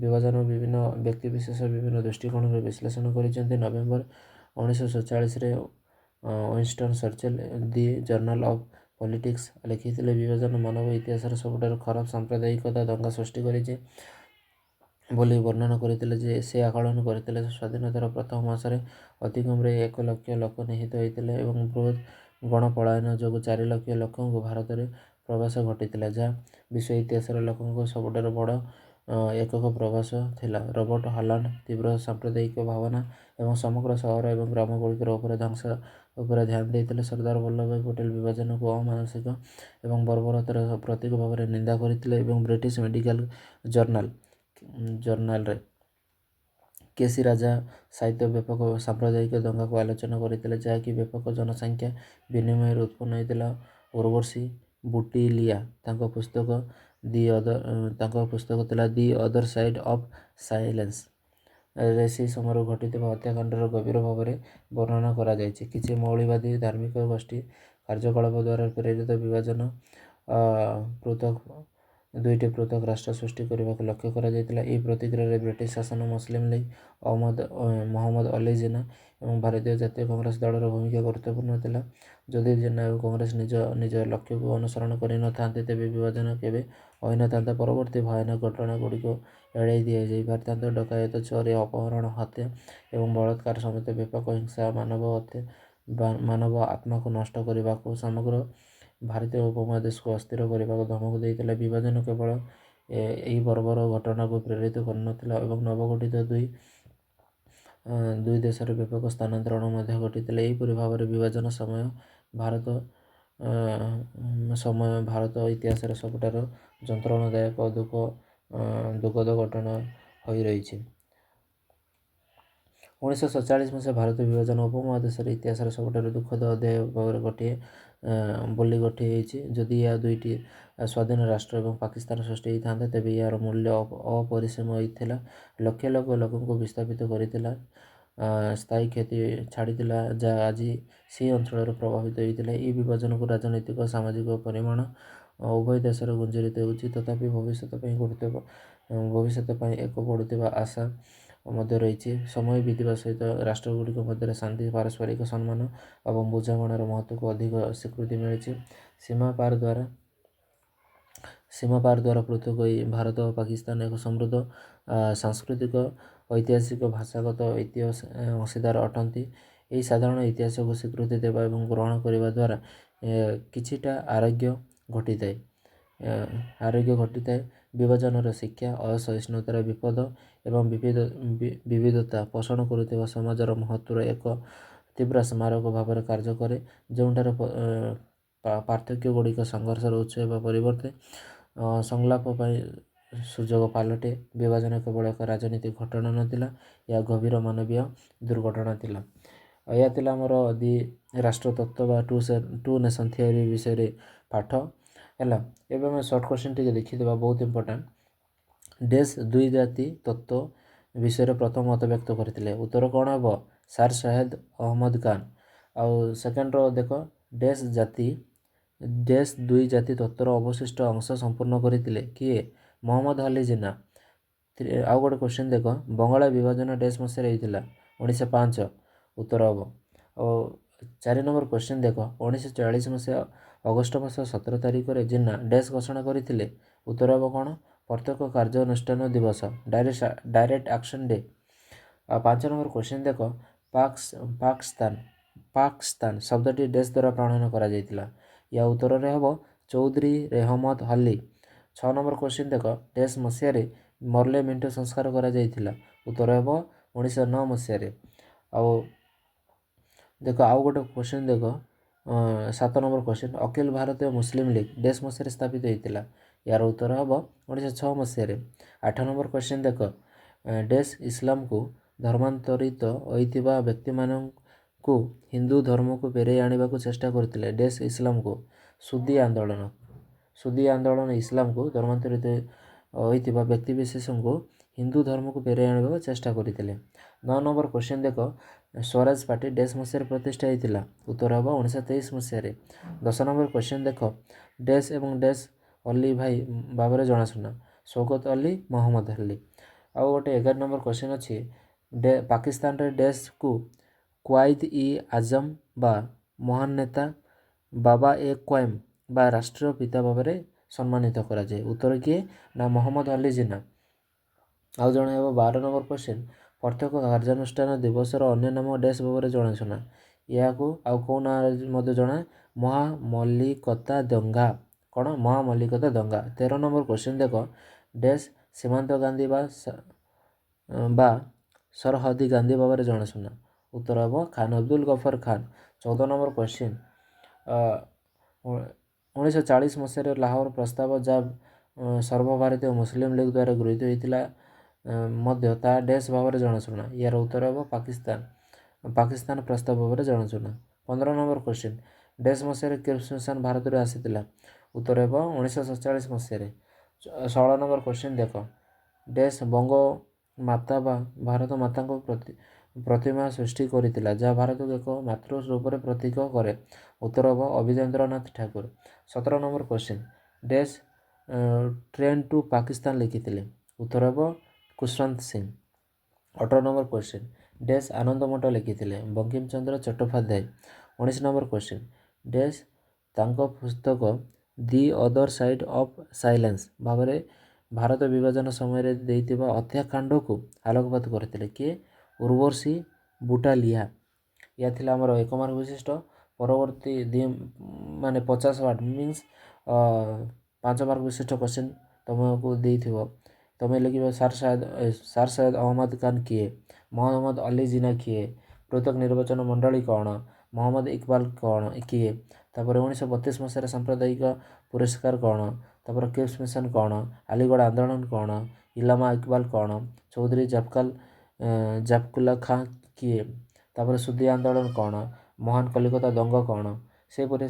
ବିଭାଜନ ବିଭିନ୍ନ ବ୍ୟକ୍ତିବିଶେଷ ବିଭିନ୍ନ ଦୃଷ୍ଟିକୋଣରୁ ବିଶ୍ଳେଷଣ କରିଛନ୍ତି। ନଭେମ୍ବର 1947ରେ Winston Churchill the journal of politics ଲେଖିଥିଲେ, ବିଭାଜନ ମାନବ ଇତିହାସର ସବୁଠାରୁ ଖରାପ ସାମ୍ପ୍ରଦାୟିକତା ଦଙ୍ଗା ସୃଷ୍ଟି କରିଛି ବୋଲି ବର୍ଣ୍ଣନା କରିଥିଲେ। ଯେ ସେ ଆକଳନ କରିଥିଲେ ସ୍ୱାଧୀନତାର ପ୍ରଥମ ମାସରେ ଅତିକମ୍ରେ 1 ଲକ୍ଷ ଲୋକ ନିହତ ହୋଇଥିଲେ ଏବଂ ବୃହତ୍ ଗଣପଳାୟନ ଯୋଗୁଁ 4 ଲକ୍ଷ ଲୋକଙ୍କୁ ଭାରତରେ ପ୍ରବାସ ଘଟିଥିଲା, ଯାହା ବିଶ୍ୱ ଇତିହାସରେ ଲୋକଙ୍କ ସବୁଠାରୁ ବଡ଼ ଏକକ ପ୍ରବାସ ଥିଲା। ରବର୍ଟ ହଲାଣ୍ଡ ତୀବ୍ର ସାମ୍ପ୍ରଦାୟିକ ଭାବନା ଏବଂ ସମଗ୍ର ସହର ଏବଂ ଗ୍ରାମଗୁଡ଼ିକର ଉପରେ ଧ୍ୱଂସ ଉପରେ ଧ୍ୟାନ ଦେଇଥିଲେ। ସର୍ଦ୍ଦାର ବଲ୍ଲଭଭାଇ ପଟେଲ ବିଭାଜନକୁ ଅମାନସିକ ଏବଂ ବର୍ବରତାର ପ୍ରତୀକ ଭାବରେ ନିନ୍ଦା କରିଥିଲେ ଏବଂ ବ୍ରିଟିଶ ମେଡିକାଲ ଜର୍ନାଲରେ କେସି ରାଜା ସାହିତ୍ୟ ବ୍ୟାପକ ସାମ୍ପ୍ରଦାୟିକ ଦଙ୍ଗାକୁ ଆଲୋଚନା କରିଥିଲେ, ଯାହାକି ବ୍ୟାପକ ଜନସଂଖ୍ୟା ବିନିମୟରେ ଉତ୍ପନ୍ନ ହୋଇଥିଲା। ଉର୍ବଶୀ ବୁଟିଲିଆ ତାଙ୍କ ପୁସ୍ତକ ଥିଲା ଦି ଅଦର ସାଇଡ୍ ଅଫ୍ ସାଇଲେନ୍ସ ରେ ସେହି ସମୟରେ ଘଟିଥିବା ହତ୍ୟାକାଣ୍ଡର ଗଭୀର ଭାବରେ ବର୍ଣ୍ଣନା କରାଯାଇଛି। କିଛି ମୌଳିବାଦୀ ଧାର୍ମିକ ଗୋଷ୍ଠୀ କାର୍ଯ୍ୟକଳାପ ଦ୍ୱାରା ପ୍ରେରିତ ବିଭାଜନ ଦୁଇଟି ପୃଥକ ରାଷ୍ଟ୍ର ସୃଷ୍ଟି କରିବାକୁ ଲକ୍ଷ୍ୟ କରାଯାଇଥିଲା। ଏହି ପ୍ରତିକ୍ରିୟାରେ ବ୍ରିଟିଶ ଶାସନ, ମୁସଲିମ ଲିଗ୍, ମହମ୍ମଦ ଅଲି ଜିନ୍ନା ଏବଂ ଭାରତୀୟ ଜାତୀୟ କଂଗ୍ରେସ ଦଳର ଭୂମିକା ଗୁରୁତ୍ୱପୂର୍ଣ୍ଣ ଥିଲା। ଯଦି ଜିନ୍ନା ଏବଂ କଂଗ୍ରେସ ନିଜ ଲକ୍ଷ୍ୟକୁ ଅନୁସରଣ କରିନଥାନ୍ତେ, ତେବେ ବିଭାଜନ କେବେ ହୋଇନଥାନ୍ତା। ପରବର୍ତ୍ତୀ ଭୟାନକ ଘଟଣାଗୁଡ଼ିକୁ ଏଡ଼ାଇ ଦିଆଯାଇ ପାରିଥାନ୍ତା। ଡକାୟତ, ଚୋରି, ଅପହରଣ, ହତ୍ୟା ଏବଂ ବଳାତ୍କାର ସମେତ ବ୍ୟାପକ ହିଂସା ମାନବ ଆତ୍ମାକୁ ନଷ୍ଟ କରିବାକୁ ସମଗ୍ର ଭାରତୀୟ ଉପମହାଦେଶକୁ ଅସ୍ଥିର କରିବାକୁ ଧମକ ଦେଇଥିଲା। ବିଭାଜନ କେବଳ ଏହି ବର୍ବର ଘଟଣାକୁ ପ୍ରେରିତ କରିନଥିଲା ଏବଂ ନବଗଠିତ ଦୁଇ ଦେଶର ବ୍ୟାପକ ସ୍ଥାନାନ୍ତରଣ ମଧ୍ୟ ଘଟିଥିଲା। ଏହିପରି ଭାବରେ ବିଭାଜନ ସମୟ ଭାରତ ଇତିହାସର ସବୁଠାରୁ ଯନ୍ତ୍ରଣାଦାୟକ ଦୁଃଖଦ ଘଟଣା ହୋଇ ରହିଛି। 1947 ମସିହା ଭାରତ ବିଭାଜନ ଉପମହାଦେଶର ଇତିହାସର ସବୁଠାରୁ ଦୁଃଖଦ ଅଧ୍ୟାୟ ଭାବରେ ଗୋଟିଏ ହୋଇଛି। ଯଦି ଏହା ଦୁଇଟି ସ୍ୱାଧୀନ ରାଷ୍ଟ୍ର ଏବଂ ପାକିସ୍ତାନ ସୃଷ୍ଟି ହୋଇଥାନ୍ତା, ତେବେ ଏହାର ମୂଲ୍ୟ ଅପରିସୀମ ହୋଇଥିଲା। ଲକ୍ଷ ଲକ୍ଷ ଲୋକଙ୍କୁ ବିସ୍ଥାପିତ କରିଥିଲା, ସ୍ଥାୟୀ କ୍ଷତି ଛାଡ଼ିଥିଲା, ଯାହା ଆଜି ସେହି ଅଞ୍ଚଳରେ ପ୍ରଭାବିତ ହୋଇଥିଲା। ଏହି ବିଭାଜନକୁ ରାଜନୈତିକ ଓ ସାମାଜିକ ପରିମାଣ ଉଭୟ ଦେଶରେ ଗୁଞ୍ଜରିତ ହେଉଛି। ତଥାପି ଭବିଷ୍ୟତ ପାଇଁ ଏକ ବଢ଼ୁଥିବା ଆଶା ମଧ୍ୟ ରହିଛି। ସମୟ ବିତିବା ସହିତ ରାଷ୍ଟ୍ରଗୁଡ଼ିକ ମଧ୍ୟରେ ଶାନ୍ତି, ପାରସ୍ପରିକ ସମ୍ମାନ ଏବଂ ବୁଝାମଣାର ମହତ୍ତ୍ୱକୁ ଅଧିକ ସ୍ୱୀକୃତି ମିଳିଛି। ସୀମା ପାର ଦ୍ୱାରା ପୃଥକ ହୋଇ ଭାରତ ଓ ପାକିସ୍ତାନ ଏକ ସମୃଦ୍ଧ ସାଂସ୍କୃତିକ, ଐତିହାସିକ, ଭାଷାଗତ ଅଂଶୀଦାର ଅଟନ୍ତି। ଏହି ସାଧାରଣ ଇତିହାସକୁ ସ୍ୱୀକୃତି ଦେବା ଏବଂ ଗ୍ରହଣ କରିବା ଦ୍ୱାରା କିଛିଟା ଆରୋଗ୍ୟ ଘଟିଥାଏ। ବିଭାଜନର ଶିକ୍ଷା, ଅସହିଷ୍ଣୁତାର ବିପଦ ଏବଂ ବିବିଧତା ପୋଷଣ କରୁଥିବା ସମାଜର ମହତ୍ତ୍ୱର ଏକ ତୀବ୍ର ସ୍ମାରକ ଭାବରେ କାର୍ଯ୍ୟ କରେ, ଯେଉଁଠାରେ ପାର୍ଥକ୍ୟଗୁଡ଼ିକ ସଂଘର୍ଷର ଉତ୍ସ ହେବା ପରିବର୍ତ୍ତେ ସଂଳାପ ପାଇଁ ସୁଯୋଗ ପାଲଟେ। ବିଭାଜନ କେବଳ ଏକ ରାଜନୈତିକ ଘଟଣା ନଥିଲା, ଏହା ଗଭୀର ମାନବୀୟ ଦୁର୍ଘଟଣା ଥିଲା। ଏହା ଥିଲା ଆମର ଦି ରାଷ୍ଟ୍ରତତ୍ତ୍ୱ ବା ଟୁ ନେସନ୍ ଥିଓରି ବିଷୟରେ ପାଠ ହେଲା। ଏବେ ଆମେ ସର୍ଟ କୋଶ୍ଚିନ୍ ଟିକେ ଦେଖିଦେବା, ବହୁତ ଇମ୍ପୋର୍ଟାଣ୍ଟ। ଡେସ୍ ଦୁଇ ଜାତି ତତ୍ତ୍ୱ ବିଷୟରେ ପ୍ରଥମ ମତ ବ୍ୟକ୍ତ କରିଥିଲେ? ଉତ୍ତର କ'ଣ ହେବ? ସାର୍ ସୈୟଦ ଅହମ୍ମଦ ଖାନ। ଆଉ ସେକେଣ୍ଡର ଦେଖ, ଡେସ୍ ଦୁଇ ଜାତି ତତ୍ତ୍ୱର ଅବଶିଷ୍ଟ ଅଂଶ ସମ୍ପୂର୍ଣ୍ଣ କରିଥିଲେ? କିଏ? ମହମ୍ମଦ ଅଲି ଜିନ୍ନା। ଆଉ ଗୋଟେ କୋଶ୍ଚିନ୍ ଦେଖ, ବଙ୍ଗଳା ବିଭାଜନ ଡେସ୍ ମସିହାରେ ହୋଇଥିଲା? 1905 ଉତ୍ତର ହେବ। ଆଉ 4 ନମ୍ବର କୋଶ୍ଚିନ୍ ଦେଖ, 1944 ମସିହା ଅଗଷ୍ଟ ମାସ 17 ତାରିଖରେ ଜିନ୍ନା ଡେସ୍ ଘୋଷଣା କରିଥିଲେ? ଉତ୍ତର ହେବ କ'ଣ? ପ୍ରତ୍ୟକ୍ଷ କାର୍ଯ୍ୟାନୁଷ୍ଠାନ ଦିବସ, ଡାଇରେକ୍ଟ ଆକ୍ସନ୍ ଡେ। ଆଉ 5 ନମ୍ବର କୋଶ୍ଚିନ୍ ଦେଖ, ପାକିସ୍ତାନ ଶବ୍ଦଟି ଡେସ୍ ଦ୍ୱାରା ପ୍ରଣୟନ କରାଯାଇଥିଲା? ୟା ଉତ୍ତରରେ ହେବ ଚୌଧୁରୀ ରେହମତ ଅଲି। 6 ନମ୍ବର କୋଶ୍ଚିନ୍ ଦେଖ, ଡେସ୍ ମସିହାରେ ମର୍ଲେ ମେଣ୍ଟ ସଂସ୍କାର କରାଯାଇଥିଲା? ଉତ୍ତର ହେବ 1909 ମସିହାରେ। ଆଉ ଦେଖ ଆଉ ଗୋଟେ କୋଶ୍ଚିନ୍ ଦେଖ, 7 ନମ୍ବର କୋଶ୍ଚିନ୍, ଅଖିଳ ଭାରତୀୟ ମୁସଲିମ ଲିଗ୍ ଡେସ୍ ମସିହାରେ ସ୍ଥାପିତ ହୋଇଥିଲା? ଏହାର ଉତ୍ତର ହେବ 1906 ମସିହାରେ। 8 ନମ୍ବର କୋଶ୍ଚିନ୍ ଦେଖ, ଡେସ୍ ଇସଲାମକୁ ଧର୍ମାନ୍ତରିତ ହୋଇଥିବା ବ୍ୟକ୍ତିମାନଙ୍କୁ ହିନ୍ଦୁ ଧର୍ମକୁ ଫେରାଇ ଆଣିବାକୁ ଚେଷ୍ଟା କରିଥିଲେ? ଡେସ୍ ଇସଲାମକୁ? ସୁଦି ଆନ୍ଦୋଳନ ଇସଲାମକୁ ଧର୍ମାନ୍ତରିତ ହୋଇଥିବା ବ୍ୟକ୍ତିବିଶେଷଙ୍କୁ ହିନ୍ଦୁ ଧର୍ମକୁ ଫେରାଇ ଆଣିବାକୁ ଚେଷ୍ଟା କରିଥିଲେ। 9 ନମ୍ବର କୋଶ୍ଚିନ୍ ଦେଖ, ସ୍ୱରାଜ ପାର୍ଟି ଡେସ୍ ମସିହାରେ ପ୍ରତିଷ୍ଠା ହୋଇଥିଲା? ଉତ୍ତର ହେବ 1923 ମସିହାରେ। 10 ନମ୍ବର କୋଶ୍ଚିନ୍ ଦେଖ, ଡେସ୍ ଏବଂ ଡେସ୍ ଅଲି ଭାଇ ଭାବରେ ଜଣାଶୁଣା? ସୌକତ ଅଲି, ମହମ୍ମଦ ଅଲି। ଆଉ ଗୋଟେ 11 ନମ୍ବର କ୍ୱେଶ୍ଚିନ୍ ଅଛି, ପାକିସ୍ତାନରେ ଡ୍ୟାସ୍କୁ କ୍ୱାଇଦ ଇ ଆଜମ ବା ମହାନ ନେତା ବାବା ଏ କ୍ୱାଇମ୍ ବା ରାଷ୍ଟ୍ରୀୟ ପିତା ଭାବରେ ସମ୍ମାନିତ କରାଯାଏ। ଉତ୍ତର କିଏ? ନା ମହମ୍ମଦ ଅଲି ଜିନା। ଆଉ ଜଣେ ହେବ 12 ନମ୍ବର କ୍ୱେଶ୍ଚିନ୍, ପ୍ରତ୍ୟେକ କାର୍ଯ୍ୟାନୁଷ୍ଠାନ ଦିବସର ଅନ୍ୟ ନାମ ଡ୍ୟାସ୍ ଭାବରେ ଜଣାଶୁଣା। ଏହାକୁ ଆଉ କେଉଁ ନାଁରେ ମଧ୍ୟ ଜଣା? ମହାମଲ୍ଲିକତା ଦଙ୍ଗା। କ'ଣ? ମହାମଲ୍ଲିକତା ଦଙ୍ଗା। 13 ନମ୍ବର କ୍ୱେଶ୍ଚିନ୍ ଦେଖ, ଡ୍ୟାସ୍ ସୀମାନ୍ତ ଗାନ୍ଧୀ ବା ସରହଦି ଗାନ୍ଧୀ ଭାବରେ ଜଣାଶୁଣା। ଉତ୍ତର ହେବ ଖାନ ଅବଦୁଲ ଗଫର ଖାନ। 14 ନମ୍ବର କ୍ୱେଶ୍ଚିନ୍, 1940 ମସିହାରେ ଲାହୋର ପ୍ରସ୍ତାବ ଯାହା ସର୍ବଭାରତୀୟ ମୁସଲିମ ଲିଗ୍ ଦ୍ୱାରା ଗୃହୀତ ହୋଇଥିଲା ମଧ୍ୟ ତାହା ଡ୍ୟାସ୍ ଭାବରେ ଜଣାଶୁଣା। ଏହାର ଉତ୍ତର ହେବ ପାକିସ୍ତାନ ପ୍ରସ୍ତାବ ଭାବରେ ଜଣାଶୁଣା। 15 ନମ୍ବର କ୍ୱେଶ୍ଚିନ୍, ଡ୍ୟାସ୍ ମସିହାରେ କ୍ରିପ୍ସ ମିଶନ ଭାରତରୁ ଆସିଥିଲା। ଉତ୍ତର ହେବ 1947 ମସିହାରେ। 16 ନମ୍ବର କ୍ୱେଶ୍ଚିନ୍ ଦେଖ, ଡ୍ୟାସ୍ ବଙ୍ଗ ମାତା ବା ଭାରତ ମାତାଙ୍କ ପ୍ରତିମା ସୃଷ୍ଟି କରିଥିଲା ଯାହା ଭାରତକୁ ଏକ ମାତୃ ରୂପରେ ପ୍ରତୀକ କରେ। ଉତ୍ତର ହେବ ଅବିଚନ୍ଦ୍ରନାଥ Thakur. 17 number question, dash train to Pakistan ଲେଖିଥିଲେ। ଉତ୍ତର ହେବ Khushwant Singh. 18 number question, dash Anandamath ଲେଖିଥିଲେ। Bankim Chandra Chattopadhyay. 19 number question, dash ତାଙ୍କ ପୁସ୍ତକ the other side of silence ଭାବରେ ଭାରତ ବିଭାଜନ ସମୟରେ ଦେଇଥିବା ହତ୍ୟାକାଣ୍ଡକୁ ଆଲୋକପାତ କରିଥିଲେ। କିଏ? ଉର୍ବଶୀ ବୁଟାଲିଆ। ଏହା ଥିଲା ଆମର 1 ମାର୍କ ବିଶିଷ୍ଟ। ପରବର୍ତ୍ତୀ 50 ୱାର୍ଡ଼ ମିନ୍ସ 5 ମାର୍କ ବିଶିଷ୍ଟ କ୍ୱେଶ୍ଚିନ୍ ତୁମକୁ ଦେଇଥିବ। ତୁମେ ଲେଖିବ ସାର୍ ସୟଦ ଅହମ୍ମଦ ଖାନ କିଏ? ମହମ୍ମଦ ଅଲି ଜିନା କିଏ? ପୃଥକ ନିର୍ବାଚନ ମଣ୍ଡଳୀ କ'ଣ? ମହମ୍ମଦ ଇକବାଲ କିଏ? ତାପରେ 1932 ମସିହାରେ ସାମ୍ପ୍ରଦାୟିକ ପୁରସ୍କାର କ'ଣ? ତାପରେ କ୍ରିପ୍ସ ମିଶନ କ'ଣ? ଆଲିଗଡ଼ ଆନ୍ଦୋଳନ କ'ଣ? ଇଲାମା ଇକବାଲ କ'ଣ? ଚୌଧୁରୀ ଜାଫକୁଲ୍ଲା ଖାଁ କିଏ? ତାପରେ ସୁଦ୍ଦି ଆନ୍ଦୋଳନ କ'ଣ? ମହାନ କଲିକତା ଦଙ୍ଗ କ'ଣ? ସେହିପରି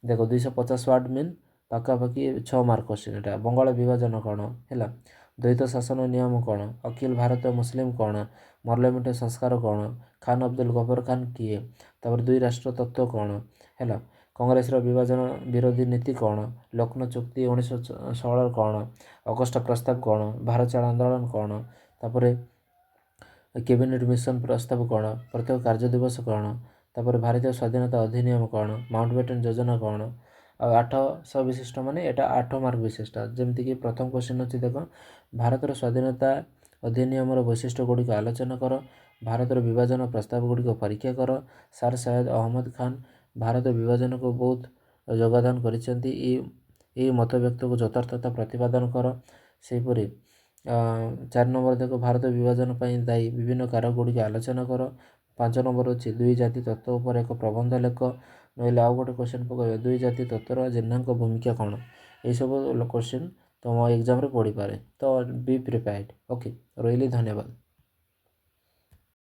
ଦେଖ 250 ୱାର୍ଡ଼ ମିନ୍ ପାଖାପାଖି 6 ମାର୍କ କ୍ୱେଶ୍ଚିନ୍। ଏଟା ବଙ୍ଗାଳ ବିଭାଜନ କ'ଣ ହେଲା? ଦ୍ୱୈତ ଶାସନ ନିୟମ କ'ଣ? ଅଖିଳ ଭାରତୀୟ ମୁସଲିମ କ'ଣ? ପାର୍ଲାମେଣ୍ଟ ସଂସ୍କାର କ'ଣ? ଖାନ ଅବଦୁଲ ଗଫର ଖାନ କିଏ? ତାପରେ 2 ରାଷ୍ଟ୍ର ତତ୍ତ୍ୱ କ'ଣ? ହେଲା? କଂଗ୍ରେସର ବିଭାଜନ ବିରୋଧୀ ନୀତି କ'ଣ? ଲକ୍ଷ୍ନୌ ଚୁକ୍ତି 1916 କ'ଣ? ଅଗଷ୍ଟ ପ୍ରସ୍ତାବ କ'ଣ? ଭାରତ ଛାଡ଼ ଆନ୍ଦୋଳନ କ'ଣ? ତାପରେ କ୍ୟାବିନେଟ୍ ମିଶନ ପ୍ରସ୍ତାବ କ'ଣ? ପ୍ରତ୍ୟେକ କାର୍ଯ୍ୟ ଦିବସ କ'ଣ? ତାପରେ ଭାରତୀୟ ସ୍ୱାଧୀନତା ଅଧିନିୟମ କ'ଣ? ମାଉଣ୍ଟବେଟନ ଯୋଜନା କ'ଣ? ଆଉ 800 ବିଶିଷ୍ଟ ମାନେ ଏଟା 8 ମାର୍କ ବିଶିଷ୍ଟ। ଯେମିତିକି ପ୍ରଥମ କ୍ୱେଶ୍ଚିନ୍ ଅଛି ଦେଖ, ଭାରତର ସ୍ୱାଧୀନତା ଅଧିନିୟମର ବୈଶିଷ୍ଟ୍ୟ ଗୁଡ଼ିକ ଆଲୋଚନା କର। ଭାରତର ବିଭାଜନ ପ୍ରସ୍ତାବ ଗୁଡ଼ିକ ପରୀକ୍ଷା କର। ସାର୍ ସୟଦ ଅହମ୍ମଦ ଖାନ ଭାରତ ବିଭାଜନକୁ ବହୁତ ଯୋଗଦାନ କରିଛନ୍ତି। ଏହି ମତବ୍ୟକ୍ତକୁ ଯଥାର୍ଥତା ପ୍ରତିପାଦନ କର। ସେହିପରି 4 ନମ୍ବର ଦେଖ, ଭାରତ ବିଭାଜନ ପାଇଁ ଦାୟୀ ବିଭିନ୍ନ କାରକ ଗୁଡ଼ିକ ଆଲୋଚନା କର। 5 ନମ୍ବର ଅଛି 2 ଜାତି ତତ୍ତ୍ୱ ଉପରେ ଏକ ପ୍ରବନ୍ଧ ଲେଖ। ନହେଲେ ଆଉ ଗୋଟେ କ୍ୱେଶ୍ଚିନ୍ ପକାଇବ, 2 ଜାତି ତତ୍ତ୍ୱର ଜିନ୍ନାଙ୍କ ଭୂମିକା କ'ଣ? ଏହିସବୁ କ୍ୱେଶ୍ଚିନ୍ ତୁମ ଏକ୍ଜାମ୍ରେ ପଡ଼ିପାରେ। ତ ବି ପ୍ରିପେୟାର୍ଡ଼। ଓକେ, ରହିଲି, ଧନ୍ୟବାଦ।